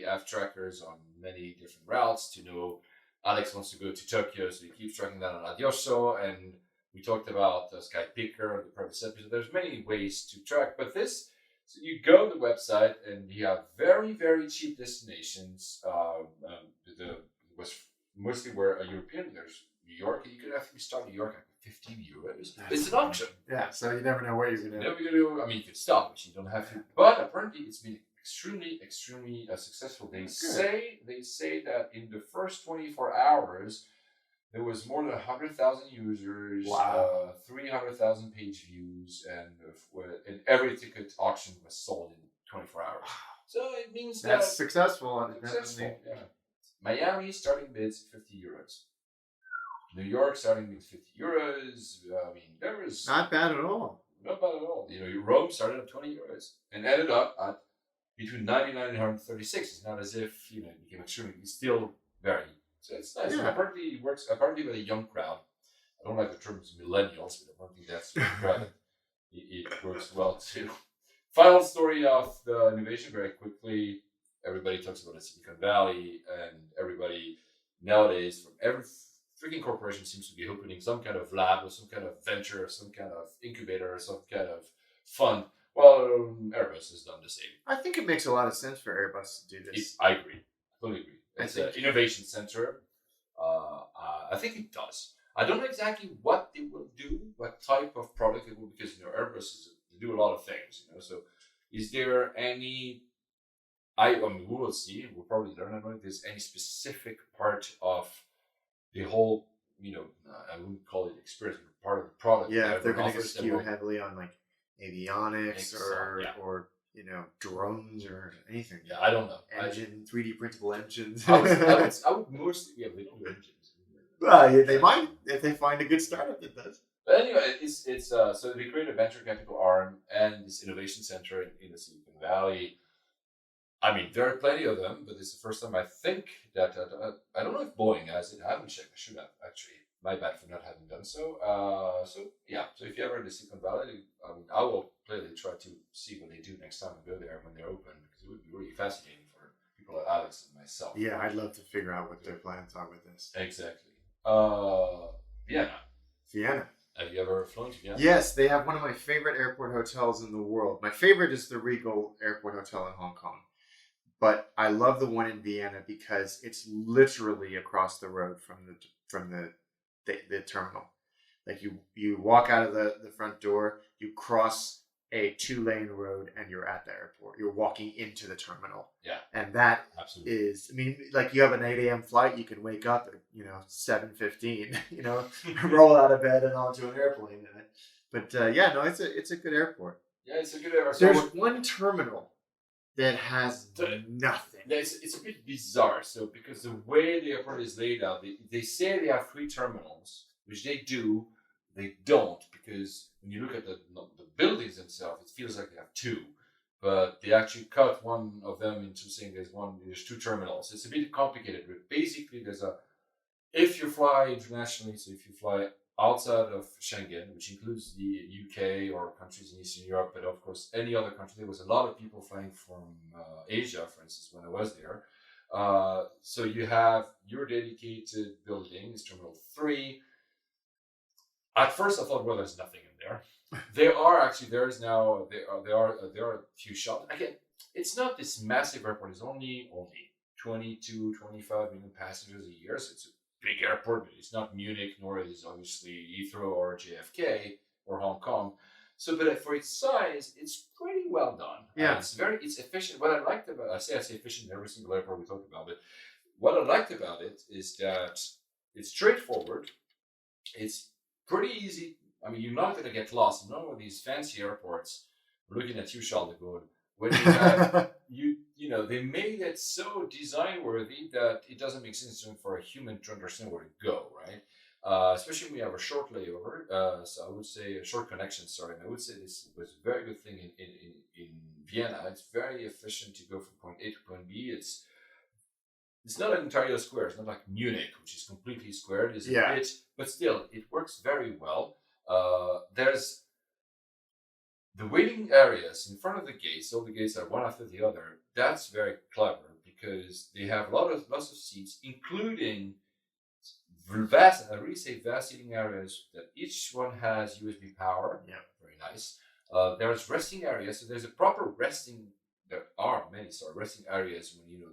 have trackers on many different routes to know. Alex wants to go to Tokyo, so he keeps tracking that on Adioso, and we talked about Sky Picker, the previous episode. There's many ways to track, but so you go to the website, and you have very, very cheap destinations. Was mostly where a European, there's New York, and you could actually start New York at 15 euros. It's an auction. Yeah, so you never know where you're going to. I mean, you could stop, but you don't have to. But apparently, it's been extremely successful. They say that in the first 24 hours there was more than 100,000 users, 300,000 page views, and every ticket auction was sold in 24 hours. So it means that's successful. Yeah. Miami starting bids 50 euros. New York starting bids 50 euros. I mean, there was not bad at all. Not bad at all. Rome started at 20 euros and ended up at between 99 and 136. It's not as if it became extremely. It's still very. So it's nice. And apparently it works. Apparently with a young crowd. I don't like the terms millennials, but apparently that's the crowd. It works well too. Final story of the innovation very quickly. Everybody talks about the Silicon Valley, and everybody nowadays from every freaking corporation seems to be opening some kind of lab or some kind of venture or some kind of incubator or some kind of fund. Well, Airbus has done the same. I think it makes a lot of sense for Airbus to do this. I agree. I totally agree. It's an innovation center. I think it does. I don't know exactly what they will do, what type of product it will, because Airbus they do a lot of things. So, is there any? I mean, we will see. We'll probably learn. I don't know if there's any specific part of the whole. I wouldn't call it experience, but part of the product. Yeah, if they're going to skew heavily on like avionics or drones or anything. Yeah, I don't know. 3D printable engines. I would mostly. Yeah, they don't do engines. They might if they find a good startup that does. But anyway, it's so they create a venture capital arm and this innovation center in the Silicon Valley. I mean, there are plenty of them, but it's the first time I think that I don't know if Boeing has it. I haven't checked. I should have actually. My bad for not having done so. So if you're ever in the Silicon Valley, I will clearly try to see what they do next time I go there when they're open, because it would be really fascinating for people like Alex and myself. Yeah, I'd love to figure out what their plans are with this. Exactly. Vienna. Have you ever flown to Vienna? Yes, they have one of my favorite airport hotels in the world. My favorite is the Regal Airport Hotel in Hong Kong. But I love the one in Vienna because it's literally across the road from the terminal. Like you walk out of the front door, you cross a 2-lane road, and you're at the airport. You're walking into the terminal. Yeah. And that absolutely is, I mean, like you have an 8 a.m. flight, you can wake up at 7:15, roll out of bed and onto an airplane. But it's a good airport. Yeah, it's a good airport. There's one terminal that has nothing. It's a bit bizarre. So because the way the airport is laid out, they say they have 3 terminals, which they do. They don't, because when you look at the buildings themselves, it feels like they have 2, but they actually cut one of them into saying there's 2 terminals. It's a bit complicated, but basically if you fly internationally, so if you fly outside of Schengen, which includes the UK or countries in Eastern Europe, but of course any other country, there was a lot of people flying from Asia, for instance, when I was there. So you have your dedicated building, is Terminal 3. At first, I thought, well, there's nothing in there. There are a few shops. Again, it's not this massive airport. It's only 22, 25 million passengers a year. So it's a big airport, but it's not Munich, nor is it obviously Heathrow or JFK or Hong Kong. So, but for its size, it's pretty well done. Yeah, it's efficient. What I liked about I say efficient in every single airport we talk about, but what I liked about it is that it's straightforward. It's pretty easy. I mean, you're not going to get lost. None of these fancy airports. We're looking at you, Charles de Gaulle. When you have, they made it so design worthy that it doesn't make sense for a human to understand where to go, right? Especially when you have a short layover. So I would say a short connection. Sorry, and I would say this was a very good thing in Vienna. It's very efficient to go from point A to point B. It's not entirely square. It's not like Munich, which is completely squared. It's a bit, but still, it works very well. There's the waiting areas in front of the gates. All the gates are one after the other. That's very clever because they have lots of seats, including vast. I really say vast seating areas that each one has USB power. Yeah, very nice. There's resting areas. So there's a proper resting. There are many resting areas when you're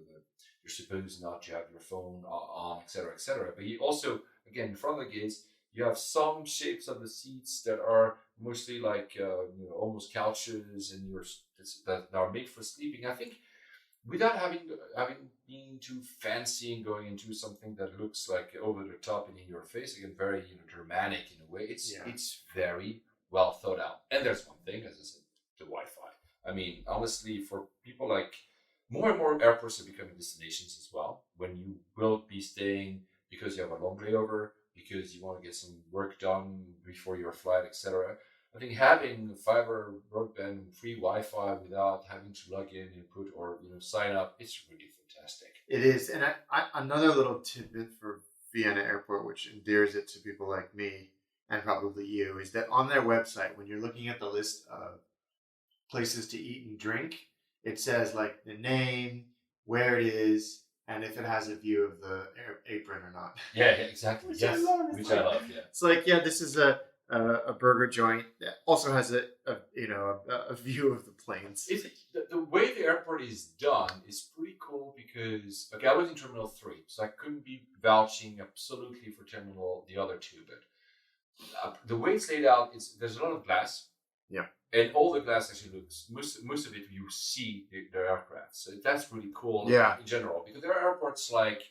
supposed not to have your phone on, etc., etc. But you also, again, in front of the gates, you have some shapes of the seats that are mostly like almost couches, and that are made for sleeping. I think without having been too fancy and going into something that looks like over the top and in your face, again, very Germanic in a way. It's very well thought out. And there's one thing, as I said, the Wi-Fi. I mean, honestly, for people like. More and more airports are becoming destinations as well, when you will be staying because you have a long layover, because you want to get some work done before your flight, etc. I think having fiber broadband, free Wi-Fi without having to log in, input, or sign up, it's really fantastic. It is, and another little tidbit for Vienna Airport, which endears it to people like me and probably you, is that on their website, when you're looking at the list of places to eat and drink, it says like the name, where it is, and if it has a view of the apron or not. Yeah, exactly. Which I love. Yeah. It's like, yeah, this is a burger joint that also has a view of the planes. The way the airport is done is pretty cool because I was in Terminal 3, so I couldn't be vouching absolutely for the other two, but the way it's laid out is there's a lot of glass. Yeah. And all the glass actually looks, most of it you see the aircraft. So that's really cool in general. Because there are airports like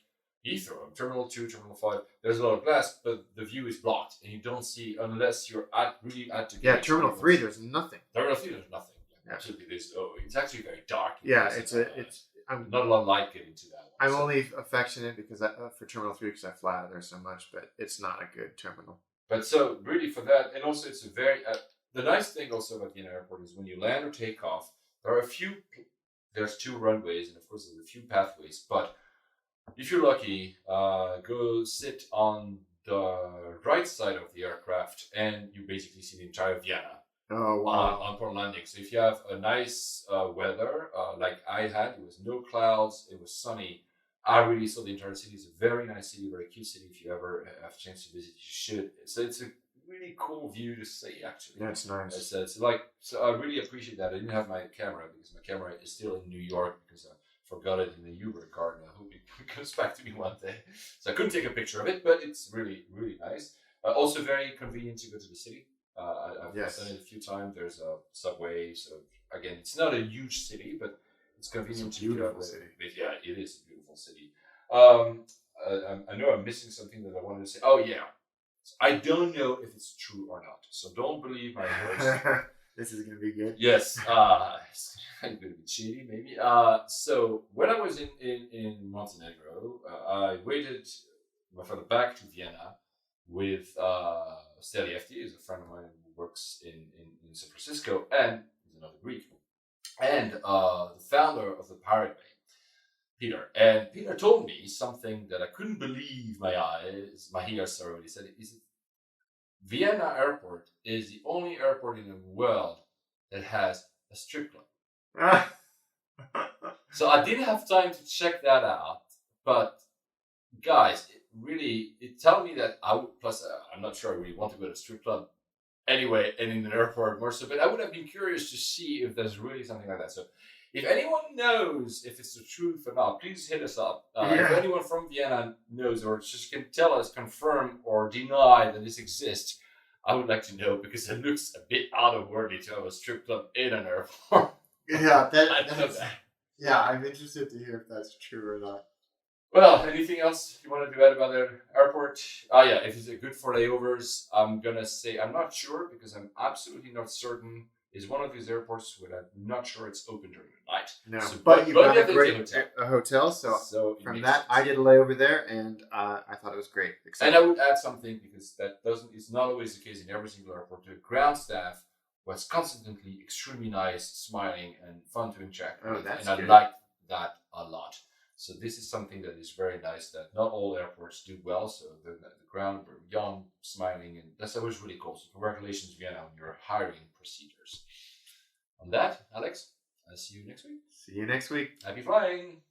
Heathrow, Terminal 2, Terminal 5, there's a lot of glass, but the view is blocked. And you don't see unless you're really at the gate. Yeah, Terminal 3, there's nothing. Terminal 3, there's nothing. Yeah. Absolutely. It's actually very dark. Yeah, I'm not a lot of light getting to that one. I'm only affectionate because for Terminal 3 because I fly out of there so much, but it's not a good terminal. But so really for that, and also it's a very... the nice thing also about Vienna Airport is when you land or take off, there's 2 runways, and of course there's a few pathways, but if you're lucky, go sit on the right side of the aircraft, and you basically see the entire Vienna. Oh, wow. On port landing. So if you have a nice weather, like I had, it was no clouds, it was sunny, I really saw the entire city. It's a very nice city, very cute city. If you ever have a chance to visit, you should. So it's a really cool view to see, actually. Yeah, it's nice. So I really appreciate that. I didn't have my camera because my camera is still in New York because I forgot it in the Uber car, and I hope it comes back to me one day. So I couldn't take a picture of it, but it's really, really nice. Also very convenient to go to the city. I've done it a few times. There's a subway, so again, it's not a huge city, but it's convenient. It's a beautiful city. Yeah, it is a beautiful city. I know I'm missing something that I wanted to say. Oh yeah, I don't know if it's true or not, so don't believe my words. This is gonna be good. Yes, it's gonna be shady maybe. So when I was in Montenegro, I waited for the back to Vienna with Steliefti, is a friend of mine who works in San Francisco, and he's another Greek, and the founder of the Pirate Bay, Peter. And Peter told me something that I couldn't believe my ears. He said, Vienna Airport is the only airport in the world that has a strip club. So I didn't have time to check that out, but guys, it told me that I would, plus I'm not sure I really want to go to a strip club anyway, and in an airport more so, but I would have been curious to see if there's really something like that. So if anyone knows if it's the truth or not, please hit us up. If anyone from Vienna knows or just can tell us, confirm or deny that this exists, I would like to know, because it looks a bit out of worldly to have a strip club in an airport. Yeah, I know that. Yeah, I'm interested to hear if that's true or not. Well, anything else you wanted to add about the airport? Yeah, if it's good for layovers, I'm going to say I'm not sure, because I'm absolutely not certain. It's one of these airports where I'm not sure it's open during the night. No, so, but you've got a great hotel. So from that, I did a layover there, and I thought it was great. And I would add something, because it's not always the case in every single airport. The ground staff was constantly extremely nice, smiling, and fun to interact with. That's and good. I liked that a lot. So this is something that is very nice that not all airports do well. So the ground were young, smiling, and that's always really cool. So congratulations, Vienna, on your hiring procedures. On that, Alex, I'll see you next week. See you next week. Happy flying.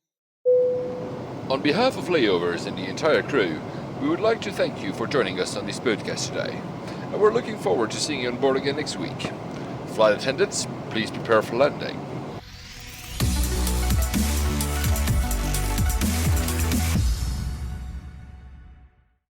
On behalf of Layovers and the entire crew, we would like to thank you for joining us on this podcast today. And we're looking forward to seeing you on board again next week. Flight attendants, please prepare for landing.